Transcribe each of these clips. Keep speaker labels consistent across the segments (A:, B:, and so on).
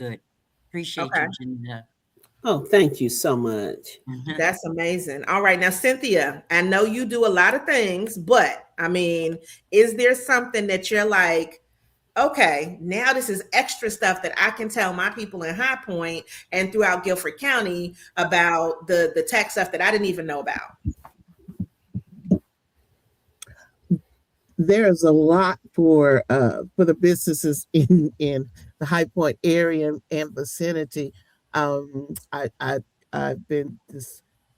A: good. Appreciate
B: Okay.
A: you, Janita.
C: Oh, thank you so much.
B: That's amazing. All right. Now, Cynthia, I know you do a lot of things, but I mean, is there something that you're like, okay, now this is extra stuff that I can tell my people in High Point and throughout Guilford County about the tech stuff that I didn't even know about?
D: There's a lot for the businesses in the High Point area and vicinity. I've been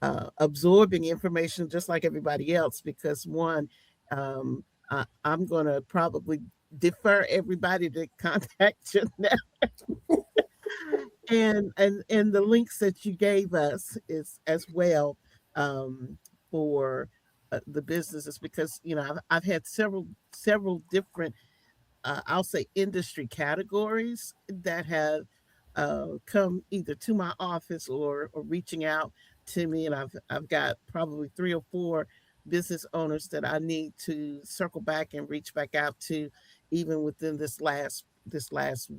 D: absorbing information just like everybody else because one, I'm going to probably defer everybody to contact Jeanette. And the links that you gave us is as well, for the businesses, because I've had several different, I'll say, industry categories that have come either to my office or reaching out to me, and I've got probably 3 or 4 business owners that I need to circle back and reach back out to, even within this last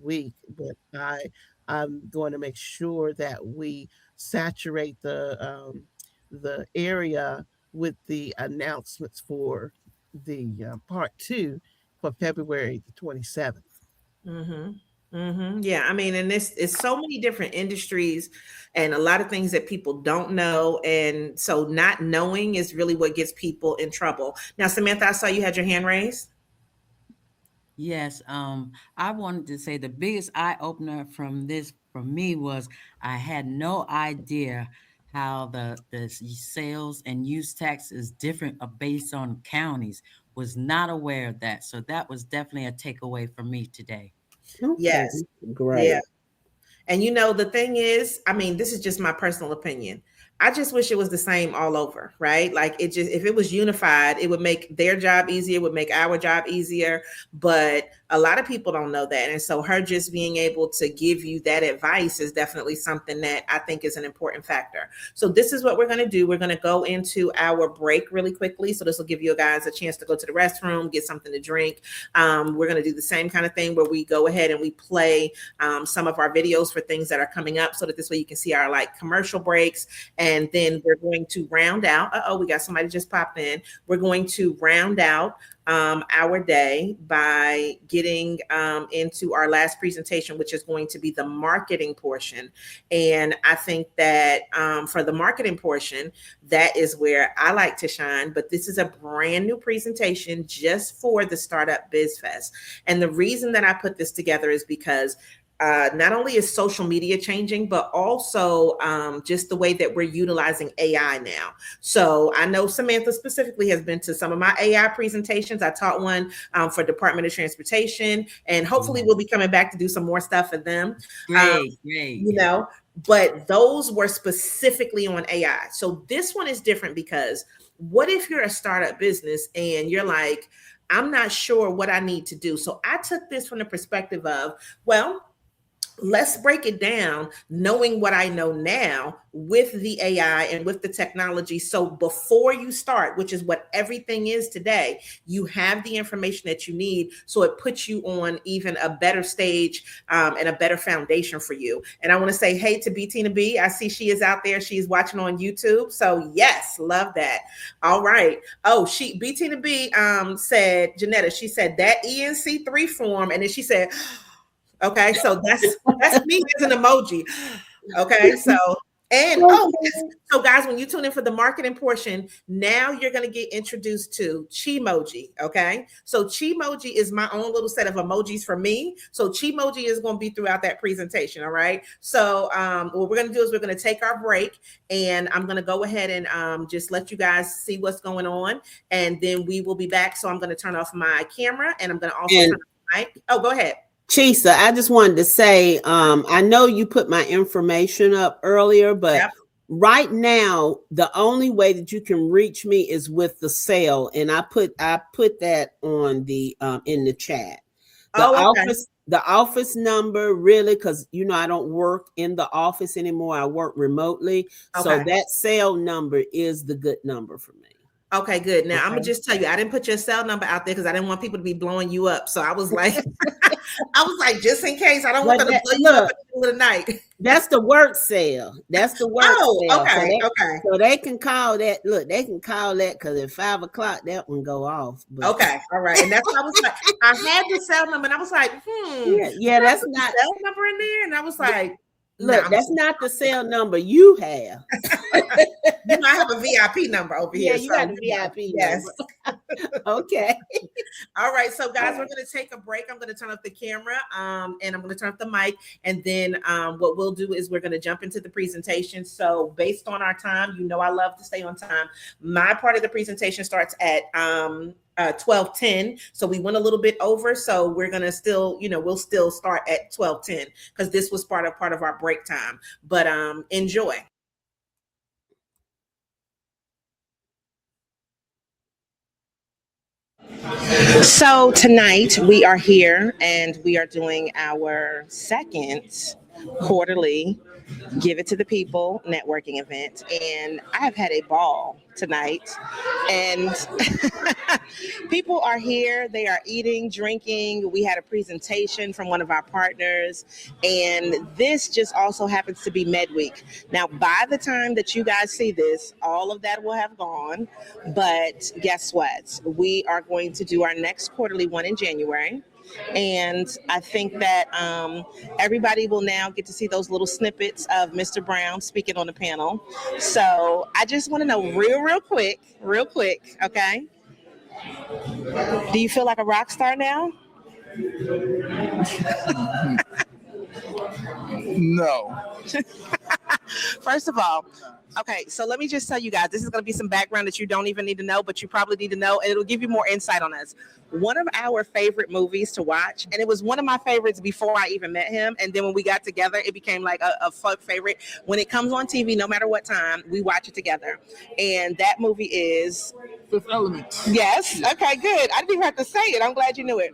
D: week. But I'm going to make sure that we saturate the area with the announcements for the part 2 for February the 27th.
B: Mm-hmm. Mm-hmm. Yeah, I mean, and this is so many different industries and a lot of things that people don't know. And so not knowing is really what gets people in trouble. Now, Samantha, I saw you had your hand raised.
A: Yes, I wanted to say the biggest eye opener from this for me was I had no idea how the sales and use tax is different based on counties. Was not aware of that, so that was definitely a takeaway for me today.
C: Okay,
B: Yes. Yeah.
C: great.
B: And the thing is, I mean, this is just my personal opinion. I just wish it was the same all over, right? Like it just, if it was unified, it would make their job easier, would make our job easier. But a lot of people don't know that. And so her just being able to give you that advice is definitely something that I think is an important factor. So this is what we're going to do. We're going to go into our break really quickly. So this will give you guys a chance to go to the restroom, get something to drink. We're going to do the same kind of thing where we go ahead and we play some of our videos for things that are coming up so that this way you can see our like commercial breaks. And then we're going to round out. We got somebody just popped in. We're going to round out our day by getting into our last presentation, which is going to be the marketing portion. And I think that for the marketing portion, that is where I like to shine. But this is a brand new presentation just for the Startup Biz Fest. And the reason that I put this together is because not only is social media changing, but also just the way that we're utilizing AI now. So I know Samantha specifically has been to some of my AI presentations. I taught one for Department of Transportation, and hopefully we'll be coming back to do some more stuff for them.
A: Great.
B: But those were specifically on AI. So this one is different because what if you're a startup business and you're like, I'm not sure what I need to do. So I took this from the perspective of, well, let's break it down, knowing what I know now with the AI and with the technology. So before you start, which is what everything is today, you have the information that you need. So it puts you on even a better stage and a better foundation for you. And I want to say, hey to Tina B. I see she is out there. She's watching on YouTube. So yes, love that. All right. Oh, Tina B said, Janetta, she said that ENC3 form. And then she said, okay, so that's me as an emoji. Okay, so so guys, when you tune in for the marketing portion, now you're going to get introduced to Chimoji. Okay, so Chimoji is my own little set of emojis for me. So Chimoji is going to be throughout that presentation. All right. So what we're going to do is we're going to take our break, and I'm going to go ahead and just let you guys see what's going on, and then we will be back. So I'm going to turn off my camera, and I'm going to also turn off my mic. Oh, go ahead.
C: Chisa, I just wanted to say, I know you put my information up earlier, but right now, the only way that you can reach me is with the cell. And I put that on the in the chat. The office number, really, because I don't work in the office anymore. I work remotely. Okay. So that cell number is the good number for me.
B: Okay, good. Now I'm
D: Okay.
B: gonna just tell you, I didn't put your cell number out there because I didn't want people to be blowing you up. So I was like, I was like, just in case, I don't want
C: But
B: them to
C: that,
B: blow you up
C: look,
B: in the middle of the night.
C: that's the work sale. That's the work
B: Oh,
C: sale.
B: okay, okay,
C: So they can call that. Look, they can call that because at 5 o'clock that one go off. But
B: okay, all right. And that's what I was like. I had the cell number, and I was like,
C: yeah,
B: did I
C: that's
B: put the
C: not.
B: cell number in there, and I was like, no,
C: Look, that's not the cell number you have.
B: you know, I have a VIP number over
C: Yeah,
B: here.
C: you
B: So
C: got the VIP
B: yes.
C: number. Okay.
B: All right, so guys, we're going to take a break. I'm going to turn off the camera, and I'm going to turn off the mic, and then what we'll do is we're going to jump into the presentation. So based on our time, you know, I love to stay on time. My part of the presentation starts at 12:10, so we went a little bit over. So we're going to still, you know, we'll still start at 12:10 because this was part of our break time. But enjoy. So tonight we are here and we are doing our second quarterly Give It to the People networking event. And I have had a ball tonight. And people are here. They are eating, drinking. We had a presentation from one of our partners. And this just also happens to be Med Week. Now, by the time that you guys see this, all of that will have gone. But guess what? We are going to do our next quarterly one in January. And I think that everybody will now get to see those little snippets of Mr. Brown speaking on the panel. So I just want to know real quick, okay? Do you feel like a rock star now?
E: No.
B: First of all, okay, so let me just tell you guys, this is going to be some background that you don't even need to know, but you probably need to know, and it'll give you more insight on us. One of our favorite movies to watch, and it was one of my favorites before I even met him, and then when we got together, it became like a fun favorite. When it comes on TV, no matter what time, we watch it together. And that movie is
E: Fifth Element.
B: Yes. Okay, good. I didn't even have to say it. I'm glad you knew it.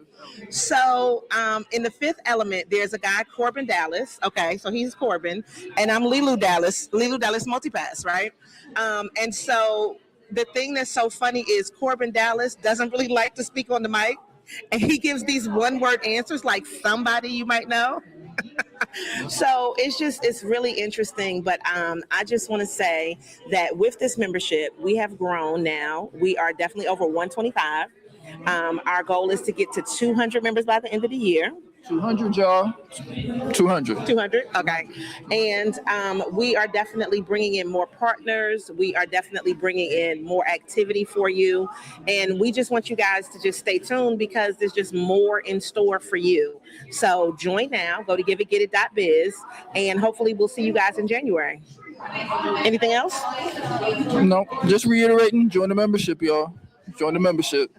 B: So in the Fifth Element, there's a guy, Corbin Dallas. Okay, so he's Corbin, and I'm Lilu Dallas Multipass, right? And so the thing that's so funny is Corbin Dallas doesn't really like to speak on the mic, and he gives these one-word answers like somebody you might know. So it's really interesting. But I just want to say that with this membership, we have grown now. We are definitely over 125. Our goal is to get to 200 members by the end of the year.
E: 200, y'all. 200.
B: 200. Okay. And we are definitely bringing in more partners. We are definitely bringing in more activity for you. And we just want you guys to just stay tuned because there's just more in store for you. So join now. Go to giveitgetit.biz. And hopefully we'll see you guys in January. Anything else?
E: No, just reiterating, join the membership, y'all. Join the membership.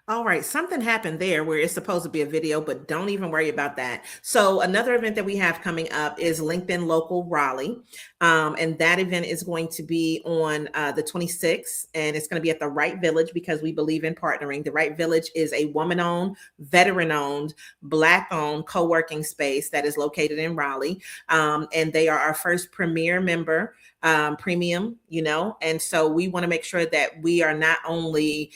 B: All right, something happened there where it's supposed to be a video, but don't even worry about that. So another event that we have coming up is LinkedIn Local Raleigh. And that event is going to be on the 26th, and it's going to be at the Right Village because we believe in partnering. The Right Village is a woman-owned, veteran-owned, Black-owned co-working space that is located in Raleigh. And they are our first premier member, premium, and so we want to make sure that we are not only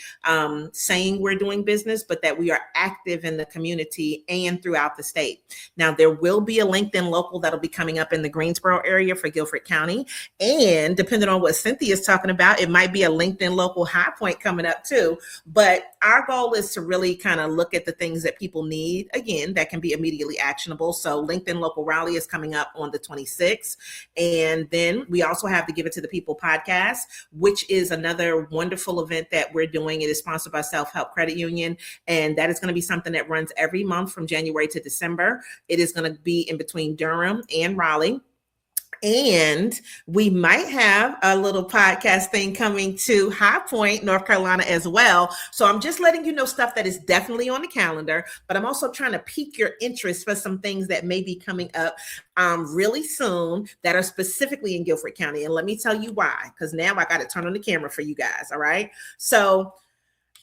B: saying we're doing business, but that we are active in the community and throughout the state. Now, there will be a LinkedIn Local that'll be coming up in the Greensboro area for Guilford County. And depending on what Cynthia's talking about, it might be a LinkedIn Local High Point coming up too. But our goal is to really kind of look at the things that people need, again, that can be immediately actionable. So LinkedIn Local Raleigh is coming up on the 26th. And then we also have the Give It to the People podcast, which is another wonderful event that we're doing. It is sponsored by Self-Help Credit Union, and that is going to be something that runs every month from January to December. It is going to be in between Durham and Raleigh. And we might have a little podcast thing coming to High Point, North Carolina as well. So I'm just letting you know stuff that is definitely on the calendar, but I'm also trying to pique your interest for some things that may be coming up really soon that are specifically in Guilford County. And let me tell you why, because now I got to turn on the camera for you guys. All right. So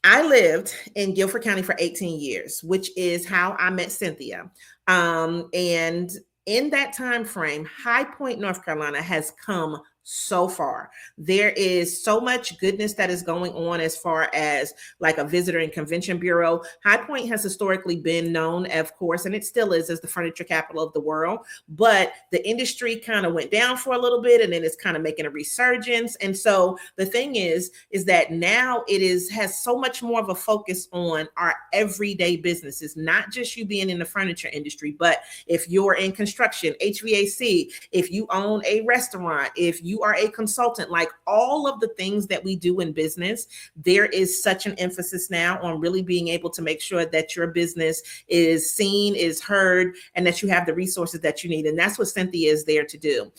B: I lived in Guilford County for 18 years, which is how I met Cynthia. And in that time frame, High Point, North Carolina has come so far. There is so much goodness that is going on as far as like a visitor and convention bureau. High Point has historically been known, of course, and it still is, as the furniture capital of the world. But the industry kind of went down for a little bit, and then it's kind of making a resurgence. And so the thing is that now has so much more of a focus on our everyday businesses, not just you being in the furniture industry, but if you're in construction, HVAC, if you own a restaurant, if you are a consultant, like all of the things that we do in business, there is such an emphasis now on really being able to make sure that your business is seen, is heard, and that you have the resources that you need. And that's what Cynthia is there to do.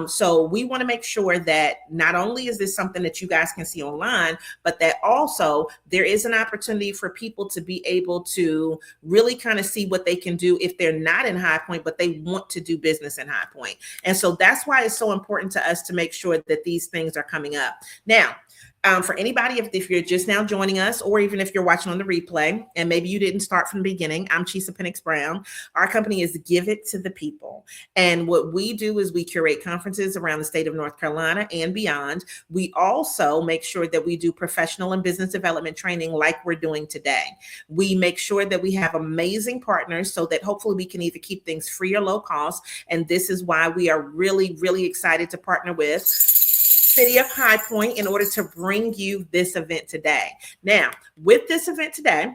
B: So we want to make sure that not only is this something that you guys can see online, but that also there is an opportunity for people to be able to really kind of see what they can do if they're not in High Point, but they want to do business in High Point. And so that's why it's so important to us to make sure that these things are coming up. Now, for anybody, if you're just now joining us, or even if you're watching on the replay, and maybe you didn't start from the beginning, I'm Chisa Pennix-Brown. Our company is Give It to the People. And what we do is we curate conferences around the state of North Carolina and beyond. We also make sure that we do professional and business development training like we're doing today. We make sure that we have amazing partners so that hopefully we can either keep things free or low cost. And this is why we are really, really excited to partner with City of High Point in order to bring you this event today. Now, with this event today,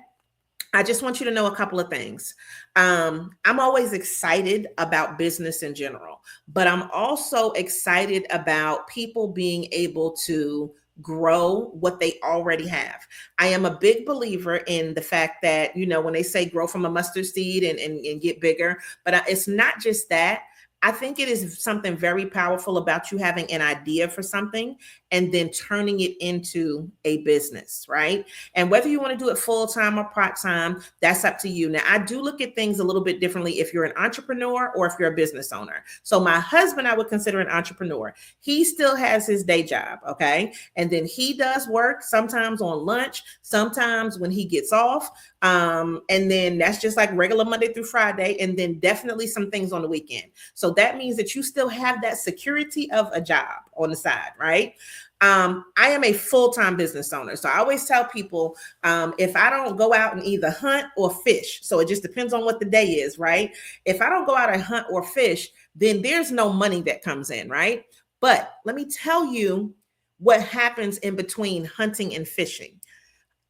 B: I just want you to know a couple of things. I'm always excited about business in general, but I'm also excited about people being able to grow what they already have. I am a big believer in the fact that, when they say grow from a mustard seed and get bigger, but it's not just that. I think it is something very powerful about you having an idea for something and then turning it into a business, right? And whether you want to do it full-time or part-time, that's up to you. Now, I do look at things a little bit differently if you're an entrepreneur or if you're a business owner. So my husband, I would consider an entrepreneur. He still has his day job, okay? And then he does work sometimes on lunch, sometimes when he gets off. And then that's just like regular Monday through Friday, and then definitely some things on the weekend. So that means that you still have that security of a job on the side, right? I am a full-time business owner. So I always tell people, if I don't go out and either hunt or fish, so it just depends on what the day is, right? If I don't go out and hunt or fish, then there's no money that comes in, right? But let me tell you what happens in between hunting and fishing.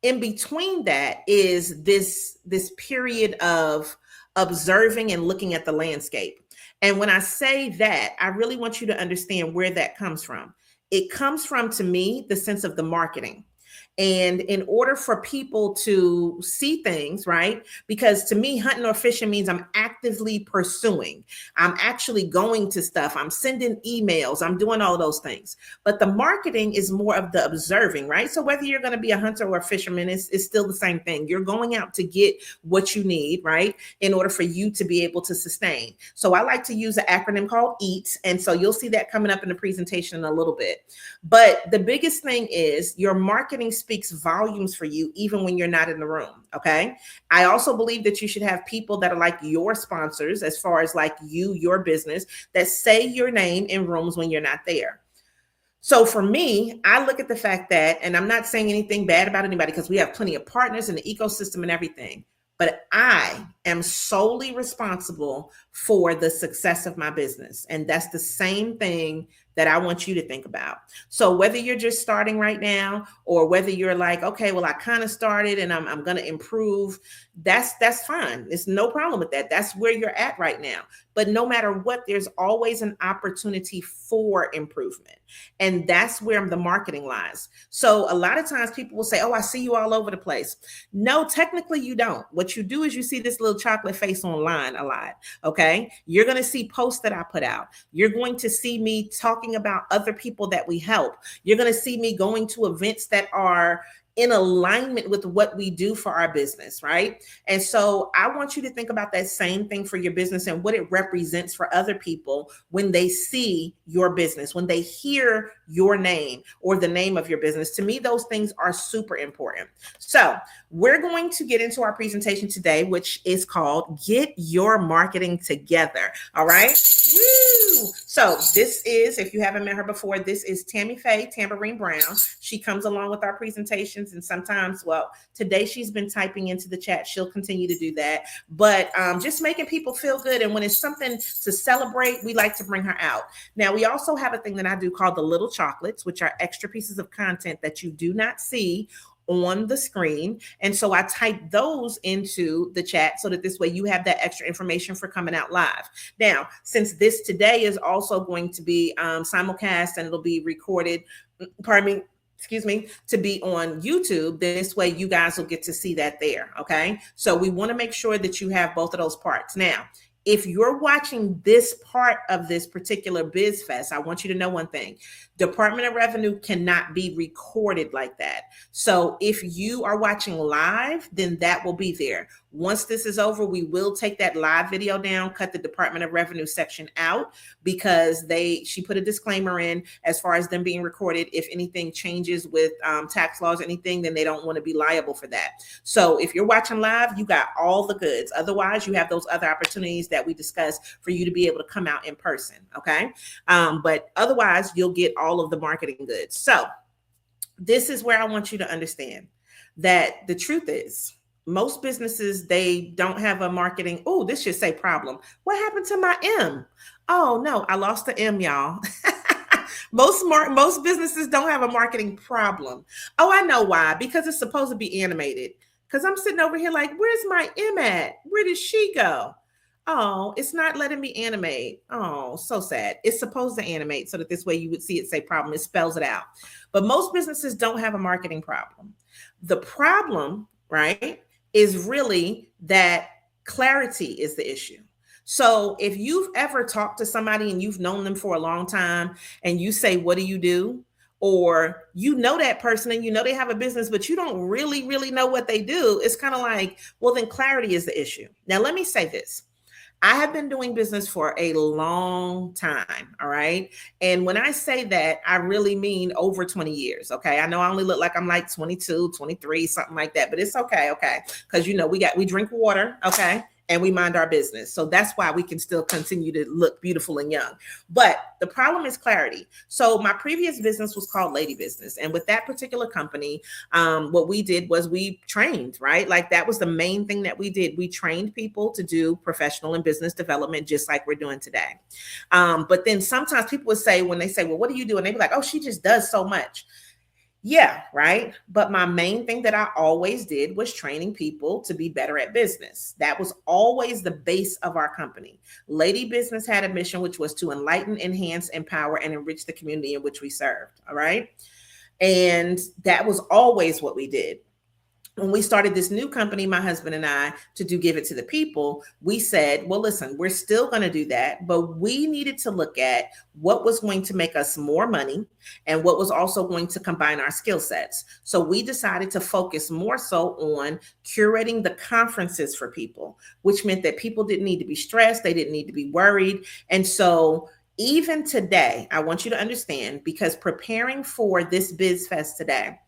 B: In between that is this period of observing and looking at the landscape. And when I say that, I really want you to understand where that comes from. It comes from, to me, the sense of the marketing. And in order for people to see things, right? Because to me, hunting or fishing means I'm actively pursuing. I'm actually going to stuff. I'm sending emails. I'm doing all of those things. But the marketing is more of the observing, right? So whether you're going to be a hunter or a fisherman, it's still the same thing. You're going out to get what you need, right? In order for you to be able to sustain. So I like to use an acronym called EAT. And so you'll see that coming up in the presentation in a little bit. But the biggest thing is your marketing speaks volumes for you, even when you're not in the room. Okay. I also believe that you should have people that are like your sponsors, as far as like your business, that say your name in rooms when you're not there. So for me, I look at the fact that, and I'm not saying anything bad about anybody because we have plenty of partners in the ecosystem and everything, but I am solely responsible for the success of my business. And that's the same thing that I want you to think about. So whether you're just starting right now, or whether you're like, okay, well, I kind of started and I'm going to improve, that's fine. There's no problem with that. That's where you're at right now. But no matter what, there's always an opportunity for improvement. And that's where the marketing lies. So a lot of times people will say, oh, I see you all over the place. No, technically you don't. What you do is you see this little chocolate face online a lot. Okay. You're going to see posts that I put out. You're going to see me talking about other people that we help. You're going to see me going to events that are in alignment with what we do for our business, right? And so I want you to think about that same thing for your business and what it represents for other people when they see your business, when they hear your name or the name of your business. To me, those things are super important. So we're going to get into our presentation today, which is called Get Your Marketing Together. All right. Woo! So this is, if you haven't met her before, this is Tammy Faye Tambourine Brown. She comes along with our presentations, and sometimes, well, today she's been typing into the chat. She'll continue to do that, but just making people feel good. And when it's something to celebrate, we like to bring her out. Now, we also have a thing that I do called the Little Chocolates, which are extra pieces of content that you do not see on the screen. And so I type those into the chat so that this way you have that extra information for coming out live. Now, since this today is also going to be simulcast and it'll be recorded, to be on YouTube, this way you guys will get to see that there. Okay. So we want to make sure that you have both of those parts. Now, if you're watching this part of this particular Biz Fest, I want you to know one thing. Department of Revenue cannot be recorded like that. So if you are watching live, then that will be there. Once this is over, we will take that live video down, cut the Department of Revenue section out, because she put a disclaimer in as far as them being recorded. If anything changes with tax laws or anything, then they don't want to be liable for that. So if you're watching live, you got all the goods. Otherwise, you have those other opportunities that we discussed for you to be able to come out in person. Okay. But otherwise, you'll get all of the marketing goods. So this is where I want you to understand that the truth is, most businesses, they don't have a marketing. Oh, this should say problem. What happened to my M? Oh no, I lost the M, y'all. Most businesses don't have a marketing problem. Oh, I know why. Because it's supposed to be animated. Because I'm sitting over here like, where's my M at? Where did she go? Oh, it's not letting me animate. Oh, so sad. It's supposed to animate so that this way you would see it say problem. It spells it out. But most businesses don't have a marketing problem. The problem, right, is really that clarity is the issue. So if you've ever talked to somebody and you've known them for a long time and you say, what do you do? Or you know that person and you know they have a business, but you don't really know what they do. It's kind of like, well, then clarity is the issue. Now, let me say this. I have been doing business for a long time, all right? And when I say that, I really mean over 20 years, okay? I know I only look like I'm like 22, 23, something like that, but it's okay, okay? Because, you know, we drink water, okay? And we mind our business. So that's why we can still continue to look beautiful and young. But the problem is clarity. So my previous business was called Lady Business. And with that particular company, what we did was we trained, right? Like that was the main thing that we did. We trained people to do professional and business development, just like we're doing today. But then sometimes people would say, when they say, well, what do you do? And they'd be like, oh, she just does so much. Yeah, right. But my main thing that I always did was training people to be better at business. That was always the base of our company. Lady Business had a mission, which was to enlighten, enhance, empower, and enrich the community in which we served. All right. And that was always what we did. When we started this new company, my husband and I, to do Give It to the People, we said, well, listen, we're still going to do that, but we needed to look at what was going to make us more money and what was also going to combine our skill sets. So we decided to focus more so on curating the conferences for people, which meant that people didn't need to be stressed. They didn't need to be worried. And so even today, I want you to understand, because preparing for this Biz Fest today,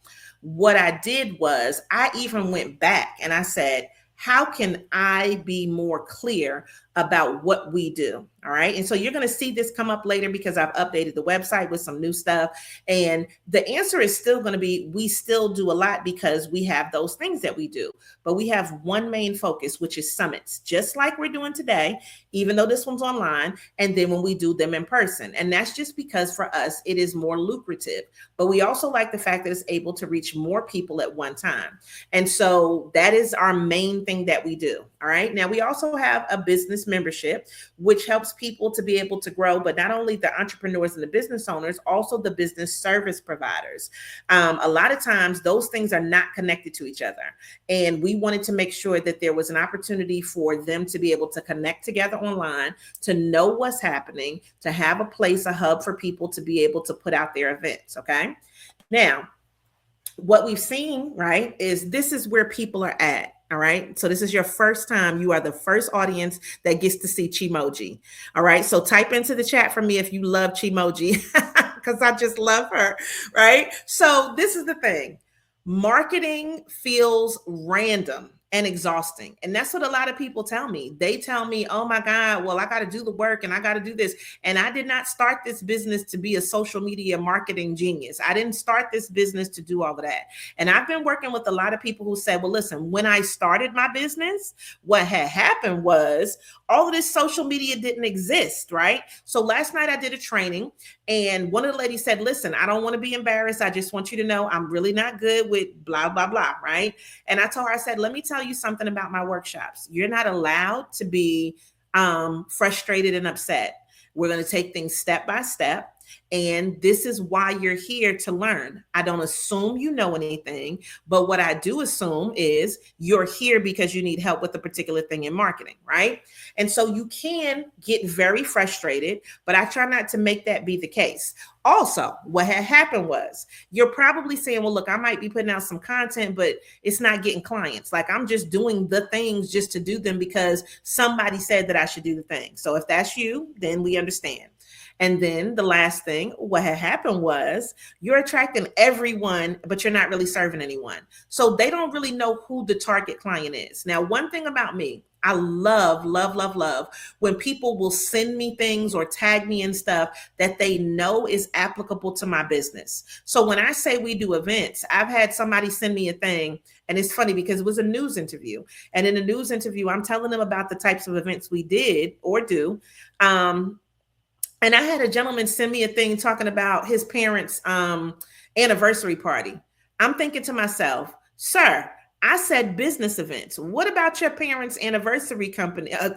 B: what I did was I even went back and I said, how can I be more clear about what we do? All right. And so you're going to see this come up later because I've updated the website with some new stuff. And the answer is still going to be, we still do a lot because we have those things that we do. But we have one main focus, which is summits, just like we're doing today, even though this one's online. And then when we do them in person. And that's just because for us, it is more lucrative. But we also like the fact that it's able to reach more people at one time. And so that is our main thing that we do. All right. Now, we also have a business membership, which helps people to be able to grow, but not only the entrepreneurs and the business owners, also the business service providers. A lot of times those things are not connected to each other. And we wanted to make sure that there was an opportunity for them to be able to connect together online, to know what's happening, to have a place, a hub for people to be able to put out their events. Okay. Now, what we've seen, right, is this is where people are at. All right. So this is your first time. You are the first audience that gets to see Chimoji. All right. So type into the chat for me if you love Chimoji, because I just love her. Right. So this is the thing. Marketing feels random and exhausting. And that's what a lot of people tell me. They tell me, oh my God, well, I got to do the work and I got to do this. And I did not start this business to be a social media marketing genius. I didn't start this business to do all of that. And I've been working with a lot of people who said, well, listen, when I started my business, what had happened was all of this social media didn't exist, right? So last night I did a training and one of the ladies said, listen, I don't want to be embarrassed. I just want you to know I'm really not good with blah, blah, blah, right? And I told her, I said, let me tell you something about my workshops. You're not allowed to be frustrated and upset. We're going to take things step by step. And this is why you're here to learn. I don't assume you know anything, but what I do assume is you're here because you need help with a particular thing in marketing, right? And so you can get very frustrated, but I try not to make that be the case. Also, what had happened was you're probably saying, well, look, I might be putting out some content, but it's not getting clients. Like I'm just doing the things just to do them because somebody said that I should do the thing. So if that's you, then we understand. And then the last thing, what had happened was you're attracting everyone, but you're not really serving anyone. So they don't really know who the target client is. Now, one thing about me, I love, love, love, love when people will send me things or tag me in stuff that they know is applicable to my business. So when I say we do events, I've had somebody send me a thing, and it's funny because it was a news interview. And in a news interview, I'm telling them about the types of events we did or do. And I had a gentleman send me a thing talking about his parents' anniversary party. I'm thinking to myself, sir, I said business events. What about your parents' anniversary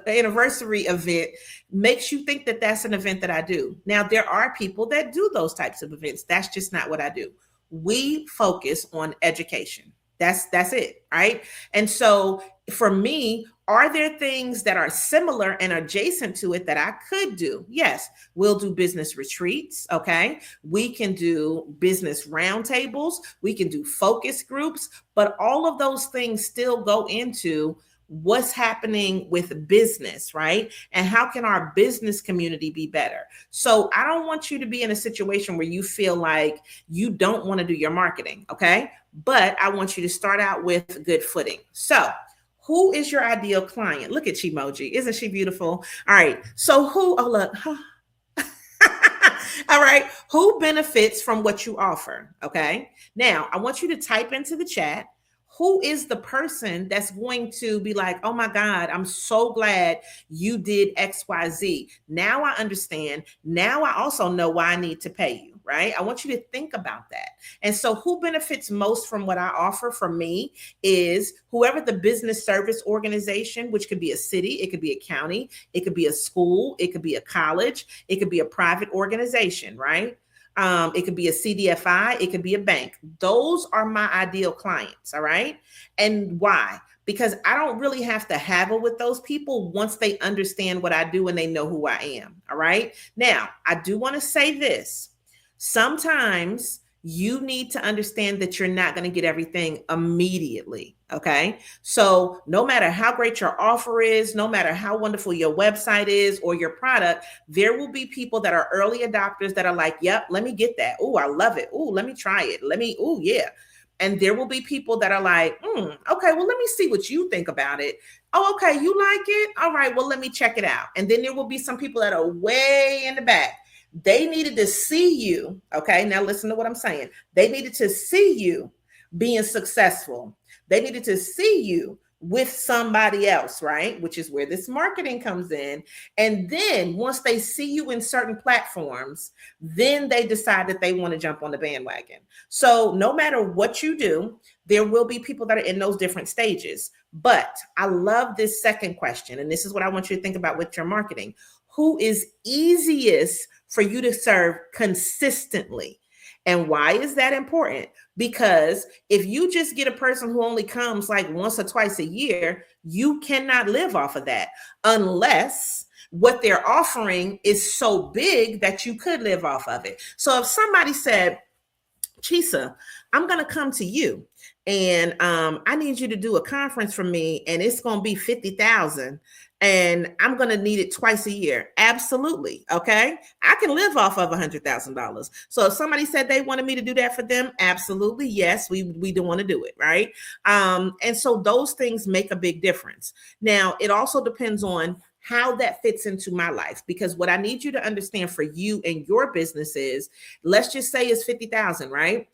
B: anniversary event makes you think that that's an event that I do? Now, there are people that do those types of events. That's just not what I do. We focus on education. That's it, right? And so for me, are there things that are similar and adjacent to it that I could do? Yes, we'll do business retreats, okay? We can do business roundtables. We can do focus groups, but all of those things still go into what's happening with business, right? And how can our business community be better? So I don't want you to be in a situation where you feel like you don't want to do your marketing, okay? But I want you to start out with good footing. So who is your ideal client? Look at Chimoji. Isn't she beautiful? All right. So oh, look. All right. Who benefits from what you offer? Okay. Now, I want you to type into the chat, who is the person that's going to be like, oh my God, I'm so glad you did XYZ. Now I understand. Now I also know why I need to pay you. Right? I want you to think about that. And so who benefits most from what I offer for me is whoever the business service organization, which could be a city, it could be a county, it could be a school, it could be a college, it could be a private organization, right? It could be a CDFI, it could be a bank. Those are my ideal clients, all right? And why? Because I don't really have to haggle with those people once they understand what I do and they know who I am, all right? Now, I do want to say this. Sometimes you need to understand that you're not going to get everything immediately. Okay. So no matter how great your offer is, no matter how wonderful your website is or your product, there will be people that are early adopters that are like, yep, let me get that. Oh, I love it. Oh, let me try it. Oh, yeah. And there will be people that are like, okay, well, let me see what you think about it. Oh, okay. You like it? All right. Well, let me check it out. And then there will be some people that are way in the back. They needed to see you. Okay. Now listen to what I'm saying. They needed to see you being successful. They needed to see you with somebody else, right? Which is where this marketing comes in. And then once they see you in certain platforms, then they decide that they want to jump on the bandwagon. So no matter what you do, there will be people that are in those different stages. But I love this second question. And this is what I want you to think about with your marketing. Who is easiest for you to serve consistently? And why is that important? Because if you just get a person who only comes like once or twice a year, you cannot live off of that unless what they're offering is so big that you could live off of it. So if somebody said, Chisa, I'm going to come to you and I need you to do a conference for me and it's going to be 50,000 and I'm going to need it twice a year. Absolutely. Okay. I can live off of $100,000. So if somebody said they wanted me to do that for them, absolutely. Yes, we don't want to do it. Right. And so those things make a big difference. Now, it also depends on how that fits into my life, because what I need you to understand for you and your business is, let's just say it's 50,000, right?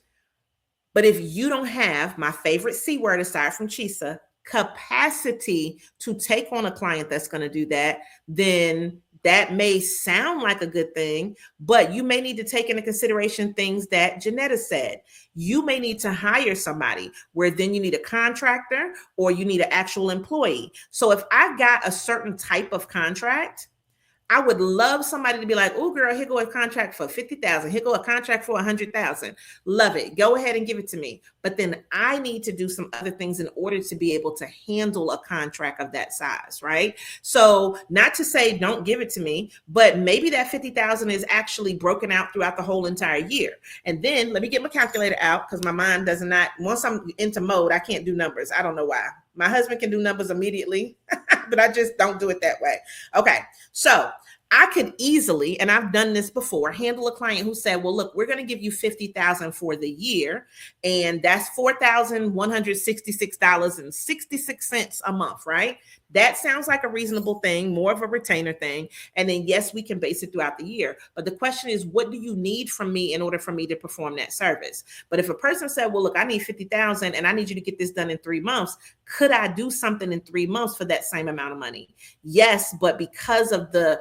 B: But if you don't have my favorite C word aside from Chisa, capacity to take on a client that's going to do that, then that may sound like a good thing, but you may need to take into consideration things that Janetta said. You may need to hire somebody where then you need a contractor or you need an actual employee. So if I got a certain type of contract, I would love somebody to be like, oh, girl, here go a contract for 50,000. Here go a contract for 100,000. Love it. Go ahead and give it to me. But then I need to do some other things in order to be able to handle a contract of that size, right? So not to say don't give it to me, but maybe that 50,000 is actually broken out throughout the whole entire year. And then let me get my calculator out because my mind does not, once I'm into mode, I can't do numbers. I don't know why. My husband can do numbers immediately, but I just don't do it that way. Okay. So I could easily, and I've done this before, handle a client who said, well, look, we're going to give you 50,000 for the year. And that's $4,166.66 a month, right? That sounds like a reasonable thing, more of a retainer thing. And then yes, we can base it throughout the year. But the question is, what do you need from me in order for me to perform that service? But if a person said, well, look, I need 50,000 and I need you to get this done in 3 months, could I do something in 3 months for that same amount of money? Yes, but because of the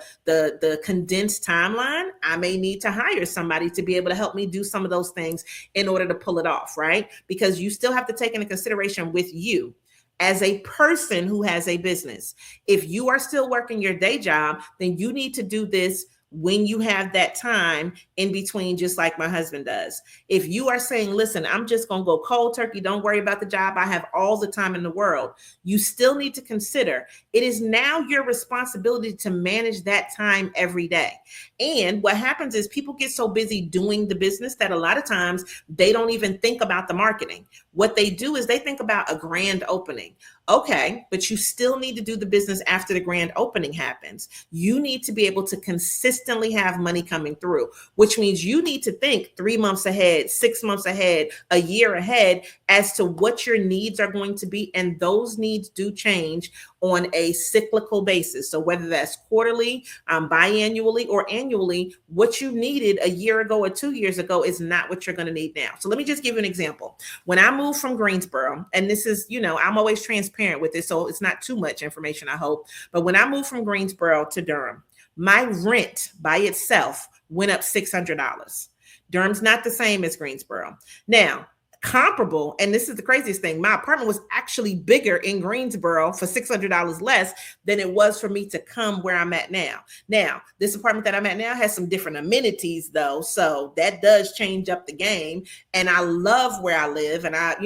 B: condensed timeline, I may need to hire somebody to be able to help me do some of those things in order to pull it off, right? Because you still have to take into consideration with you as a person who has a business. If you are still working your day job, then you need to do this when you have that time in between, just like my husband does. If you are saying, listen, I'm just going to go cold turkey, don't worry about the job, I have all the time in the world, you still need to consider it is now your responsibility to manage that time every day. And what happens is people get so busy doing the business that a lot of times they don't even think about the marketing. What they do is they think about a grand opening. Okay, but you still need to do the business after the grand opening happens. You need to be able to consistently have money coming through, which means you need to think 3 months ahead, 6 months ahead, a year ahead as to what your needs are going to be. And those needs do change on a cyclical basis. So whether that's quarterly, biannually, or annually, what you needed a year ago or 2 years ago is not what you're going to need now. So let me just give you an example. When I moved from Greensboro, and this is, I'm always transparent with this, so it's not too much information, I hope. But when I moved from Greensboro to Durham, my rent by itself went up $600. Durham's not the same as Greensboro. Now, comparable, and this is the craziest thing, my apartment was actually bigger in Greensboro for $600 less than it was for me to come where I'm at now. Now, this apartment that I'm at now has some different amenities though, so that does change up the game. And I love where I live, and I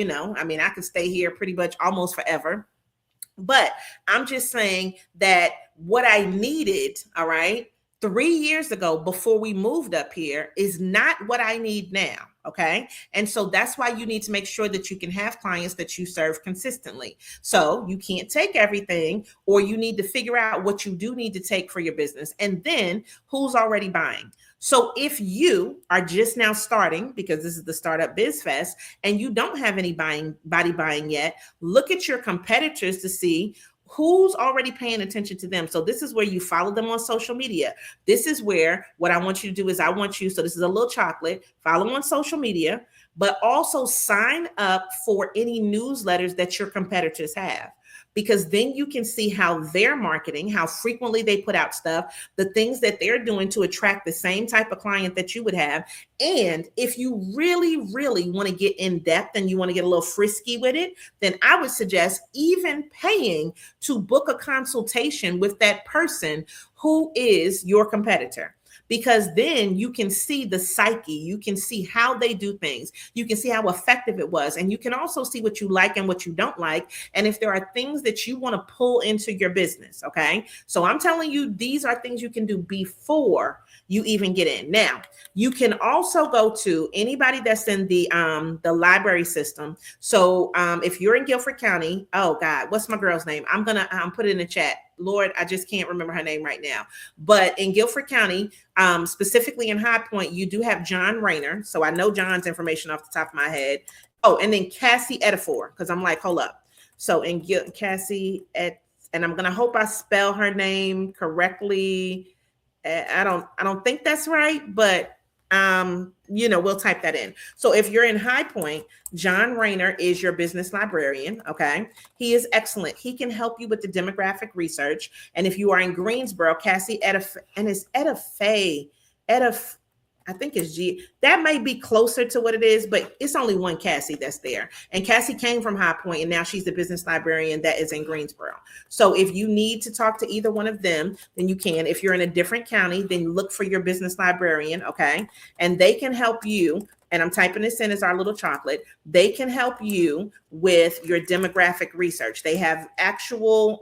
B: could stay here pretty much almost forever. But I'm just saying that what I needed, all right, 3 years ago before we moved up here is not what I need now. Okay. And so that's why you need to make sure that you can have clients that you serve consistently. So you can't take everything, or you need to figure out what you do need to take for your business. And then who's already buying. So if you are just now starting, because this is the Startup Biz Fest, and you don't have anybody buying yet, look at your competitors to see who's already paying attention to them. So this is where you follow them on social media. This is where what I want you to do is so this is a little chocolate, follow them on social media, but also sign up for any newsletters that your competitors have. Because then you can see how they're marketing, how frequently they put out stuff, the things that they're doing to attract the same type of client that you would have. And if you really, really want to get in depth and you want to get a little frisky with it, then I would suggest even paying to book a consultation with that person who is your competitor. Because then you can see the psyche, you can see how they do things, you can see how effective it was, and you can also see what you like and what you don't like, and if there are things that you want to pull into your business, okay? So I'm telling you, these are things you can do before you even get in. Now, you can also go to anybody that's in the library system. So if you're in Guilford County, oh God, what's my girl's name? I'm gonna put it in the chat. Lord, I just can't remember her name right now. But in Guilford County, specifically in High Point, you do have John Rayner. So I know John's information off the top of my head. Oh, and then Cassie Edifor, because I'm like, hold up. So in Cassie and I'm gonna hope I spell her name correctly. I don't think that's right, but we'll type that in. So if you're in High Point, John Rayner is your business librarian. Okay. He is excellent. He can help you with the demographic research. And if you are in Greensboro, Cassie I think it's G. That may be closer to what it is, but it's only one Cassie that's there. And Cassie came from High Point, and now she's the business librarian that is in Greensboro. So if you need to talk to either one of them, then you can. If you're in a different county, then look for your business librarian, okay? And they can help you. And I'm typing this in as our little chocolate. They can help you with your demographic research. They have actual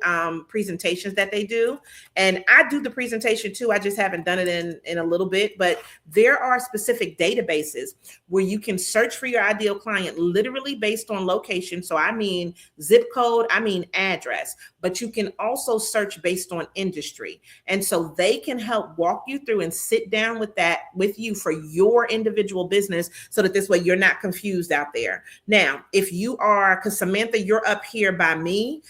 B: presentations that they do. And I do the presentation too. I just haven't done it in a little bit, but there are specific databases where you can search for your ideal client literally based on location. So I mean zip code, I mean address, but you can also search based on industry. And so they can help walk you through and sit down with you for your individual business, so that this way you're not confused out there. Now, if you are, because Samantha, you're up here by me,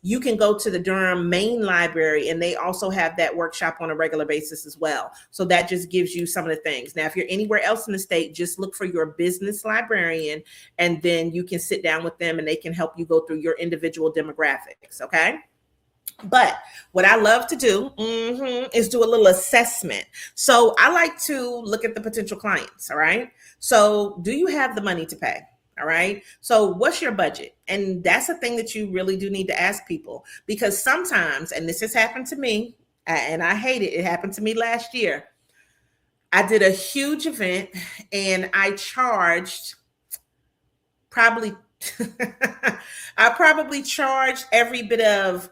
B: you can go to the Durham Main Library, and they also have that workshop on a regular basis as well. So that just gives you some of the things. Now, if you're anywhere else in the state, just look for your business librarian, and then you can sit down with them and they can help you go through your individual demographics, okay? But what I love to do is do a little assessment. So I like to look at the potential clients. All right. So do you have the money to pay? All right. So what's your budget? And that's a thing that you really do need to ask people, because sometimes, and this has happened to me and I hate it. It happened to me last year. I did a huge event and I charged probably charged every bit of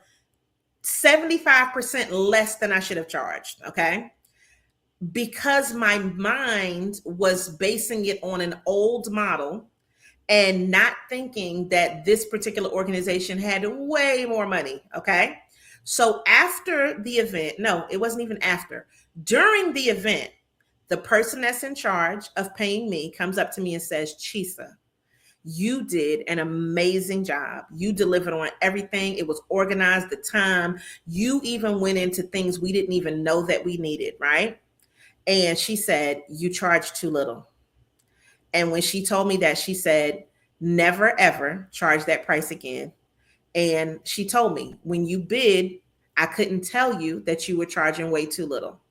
B: 75% less than I should have charged, okay? Because my mind was basing it on an old model and not thinking that this particular organization had way more money, okay? So after the event, no, it wasn't even after. During the event, the person that's in charge of paying me comes up to me and says, Chisa, you did an amazing job. You delivered on everything. It was organized, the time. You even went into things we didn't even know that we needed, right? And she said, you charged too little. And when she told me that, she said, never, ever charge that price again. And she told me, when you bid, I couldn't tell you that you were charging way too little.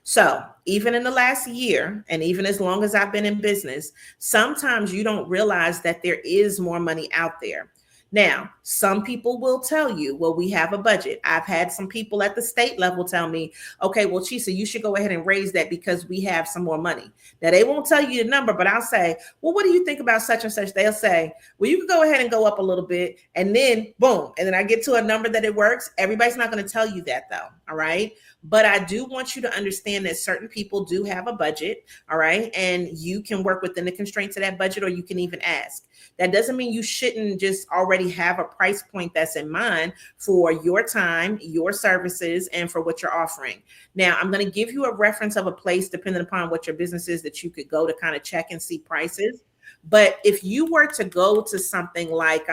B: So even in the last year, and even as long as I've been in business, sometimes you don't realize that there is more money out there. Now, some people will tell you, well, we have a budget. I've had some people at the state level tell me, okay, well, Chisa, you should go ahead and raise that because we have some more money. Now, they won't tell you the number, but I'll say, well, what do you think about such and such? They'll say, well, you can go ahead and go up a little bit, and then boom. And then I get to a number that it works. Everybody's not going to tell you that though. All right. But I do want you to understand that certain people do have a budget. All right. And you can work within the constraints of that budget, or you can even ask. That doesn't mean you shouldn't just already have a price point that's in mind for your time, your services, and for what you're offering. Now, I'm going to give you a reference of a place, depending upon what your business is, that you could go to kind of check and see prices. But if you were to go to something like,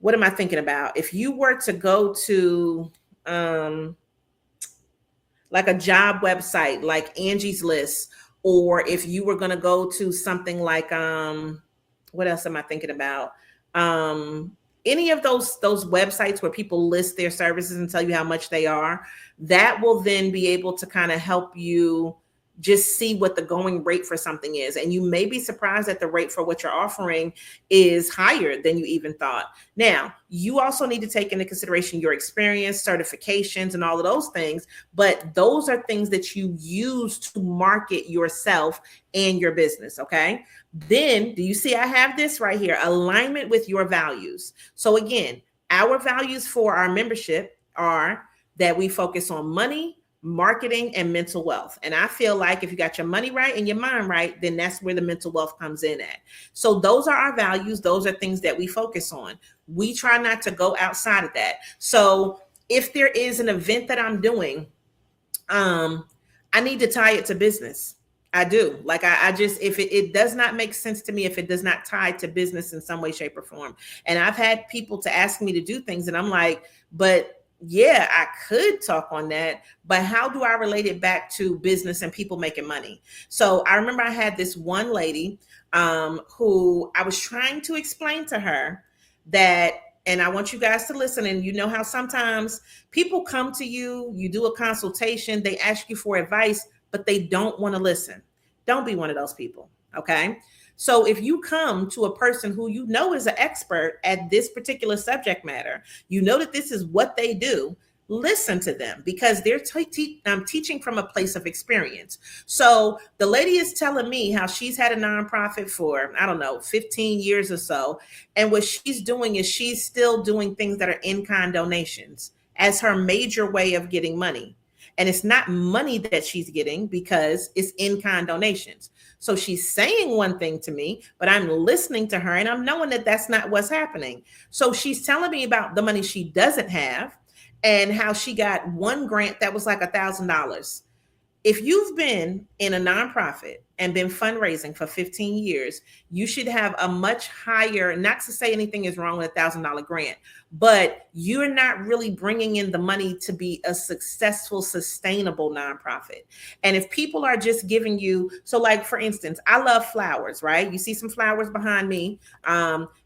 B: what am I thinking about? If you were to go to like a job website, like Angie's List, or if you were going to go to something like, what else am I thinking about? Any of those websites where people list their services and tell you how much they are, that will then be able to kind of help you just see what the going rate for something is. And you may be surprised that the rate for what you're offering is higher than you even thought. Now, you also need to take into consideration your experience, certifications, and all of those things. But those are things that you use to market yourself and your business, okay? Then, do you see I have this right here? Alignment with your values. So again, our values for our membership are that we focus on money, marketing and mental wealth. And I feel like if you got your money right and your mind right, then that's where the mental wealth comes in at. So those are our values. Those are things that we focus on. We try not to go outside of that. So if there is an event that I'm doing, I need to tie it to business. I do. Like I just, if it does not make sense to me, if it does not tie to business in some way, shape, or form. And I've had people to ask me to do things, and I'm like, but yeah, I could talk on that, but how do I relate it back to business and people making money? So I remember I had this one lady who I was trying to explain to her that, and I want you guys to listen. And you know how sometimes people come to you, you do a consultation, they ask you for advice, but they don't want to listen. Don't be one of those people. Okay. So if you come to a person who you know is an expert at this particular subject matter, you know that this is what they do, listen to them, because they're teaching from a place of experience. So the lady is telling me how she's had a nonprofit for, I don't know, 15 years or so. And what she's doing is she's still doing things that are in-kind donations as her major way of getting money. And it's not money that she's getting because it's in-kind donations. So she's saying one thing to me, but I'm listening to her and I'm knowing that that's not what's happening. So she's telling me about the money she doesn't have and how she got one grant that was like $1,000. If you've been in a nonprofit and been fundraising for 15 years, you should have a much higher, not to say anything is wrong with $1,000 grant, but you're not really bringing in the money to be a successful, sustainable nonprofit. And if people are just giving you, so like for instance, I love flowers, right? You see some flowers behind me.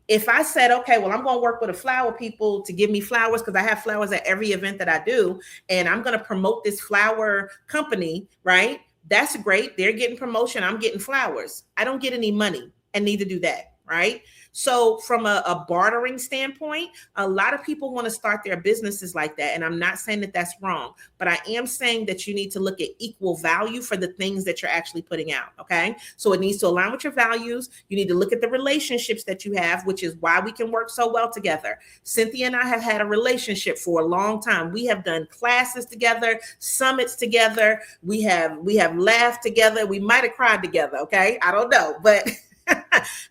B: If I said, okay, well, I'm going to work with a flower people to give me flowers because I have flowers at every event that I do, and I'm going to promote this flower company, right? That's great. They're getting promotion. I'm getting flowers. I don't get any money, and neither do that, right? So from a bartering standpoint, a lot of people want to start their businesses like that. And I'm not saying that that's wrong, but I am saying that you need to look at equal value for the things that you're actually putting out. Okay. So it needs to align with your values. You need to look at the relationships that you have, which is why we can work so well together. Cynthia and I have had a relationship for a long time. We have done classes together, summits together. We have laughed together. We might have cried together. Okay. I don't know, but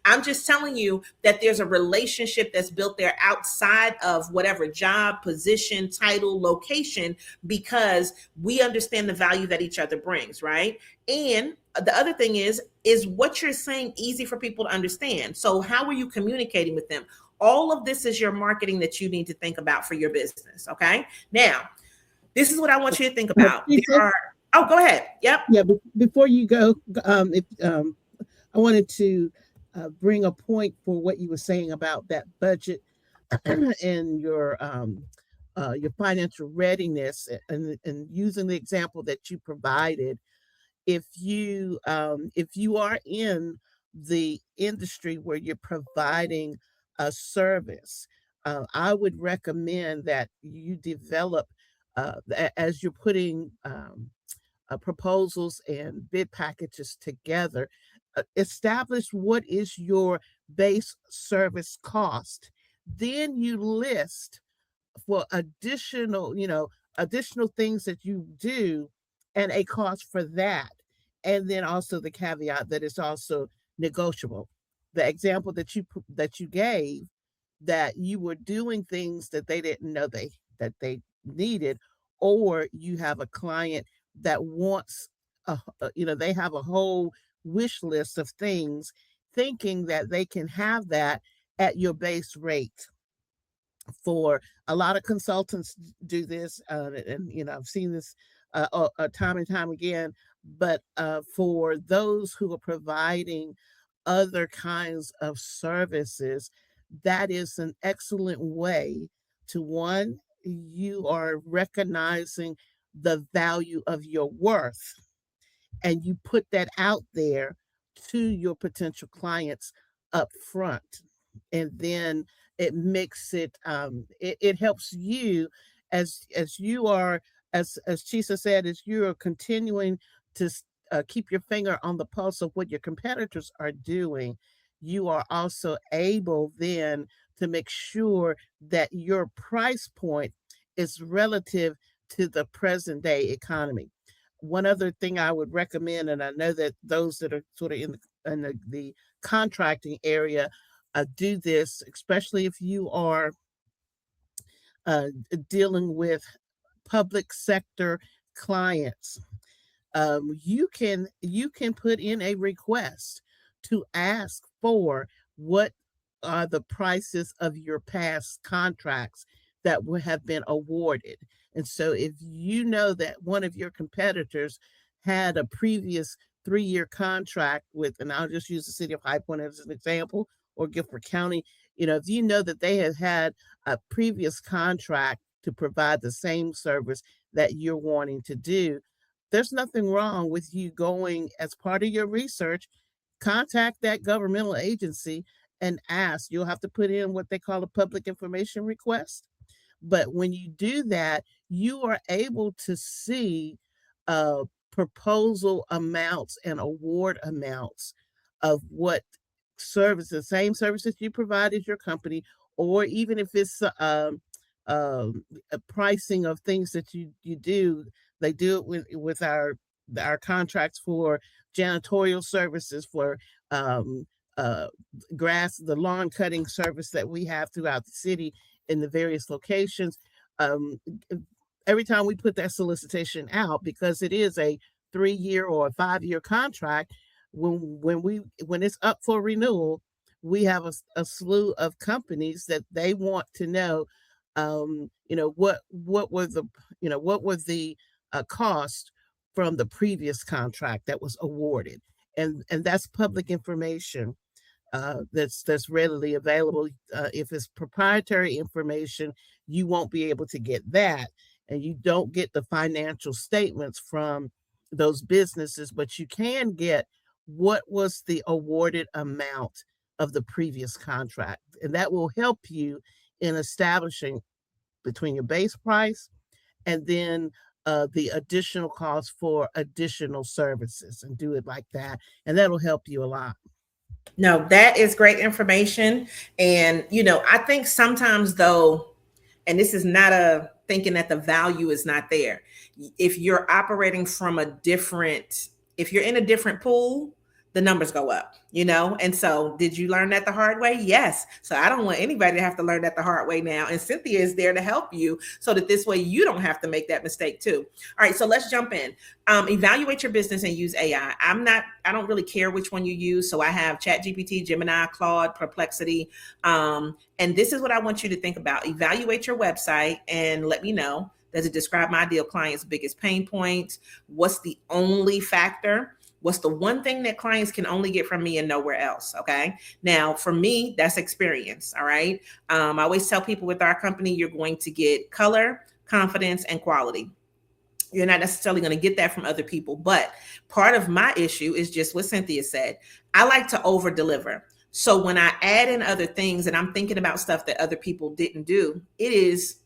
B: I'm just telling you that there's a relationship that's built there outside of whatever job, position, title, location, because we understand the value that each other brings, right? And the other thing is what you're saying easy for people to understand? So how are you communicating with them? All of this is your marketing that you need to think about for your business, okay? Now, this is what I want you to think about. Oh, go ahead. Yep.
D: Yeah, before you go, I wanted to bring a point for what you were saying about that budget and your financial readiness, and using the example that you provided. If you are in the industry where you're providing a service, I would recommend that you develop as you're putting proposals and bid packages together, establish what is your base service cost. Then you list for additional things that you do and a cost for that. And then also the caveat that it's also negotiable. The example that you gave, that you were doing things that they didn't know that they needed, or you have a client that wants they have a whole wish list of things, thinking that they can have that at your base rate. For a lot of consultants do this, and I've seen this time and time again. But for those who are providing other kinds of services, that is an excellent way to, one, you are recognizing the value of your worth, and you put that out there to your potential clients up front. And then it makes it helps you as you are, as Chisa said, as you are continuing to keep your finger on the pulse of what your competitors are doing. You are also able then to make sure that your price point is relative to the present day economy. One other thing I would recommend, and I know that those that are sort of in the contracting area do this, especially if you are dealing with public sector clients. You can put in a request to ask for what are the prices of your past contracts that would have been awarded. And so if you know that one of your competitors had a previous 3-year contract with, and I'll just use the city of High Point as an example, or Guilford County, if you know that they have had a previous contract to provide the same service that you're wanting to do, there's nothing wrong with you going as part of your research, contact that governmental agency and ask. You'll have to put in what they call a public information request. But when you do that, you are able to see proposal amounts and award amounts of what services, same services you provide as your company, or even if it's a pricing of things that you do. They do it with our contracts for janitorial services, for the lawn cutting service that we have throughout the city in the various locations. Every time we put that solicitation out, because it is a 3-year or a 5-year contract, when it's up for renewal, we have a slew of companies that they want to know, what were the cost from the previous contract that was awarded, and that's public information that's readily available. If it's proprietary information, you won't be able to get that, and you don't get the financial statements from those businesses, but you can get what was the awarded amount of the previous contract, and that will help you in establishing between your base price and then the additional cost for additional services, and do it like that. And that'll help you a lot.
B: No, that is great information. And, I think sometimes though, and this is not a thinking that the value is not there. If you're operating from if you're in a different pool, the numbers go up, And so did you learn that the hard way? Yes. So I don't want anybody to have to learn that the hard way now. And Cynthia is there to help you so that this way you don't have to make that mistake too. All right. So let's jump in. Evaluate your business and use AI. I don't really care which one you use. So I have ChatGPT, Gemini, Claude, Perplexity. And this is what I want you to think about. Evaluate your website and let me know. Does it describe my ideal client's biggest pain points? What's the only factor? What's the one thing that clients can only get from me and nowhere else? Okay. Now, for me, that's experience. All right. I always tell people with our company, you're going to get color, confidence, and quality. You're not necessarily going to get that from other people. But part of my issue is just what Cynthia said. I like to over deliver. So when I add in other things and I'm thinking about stuff that other people didn't do, it is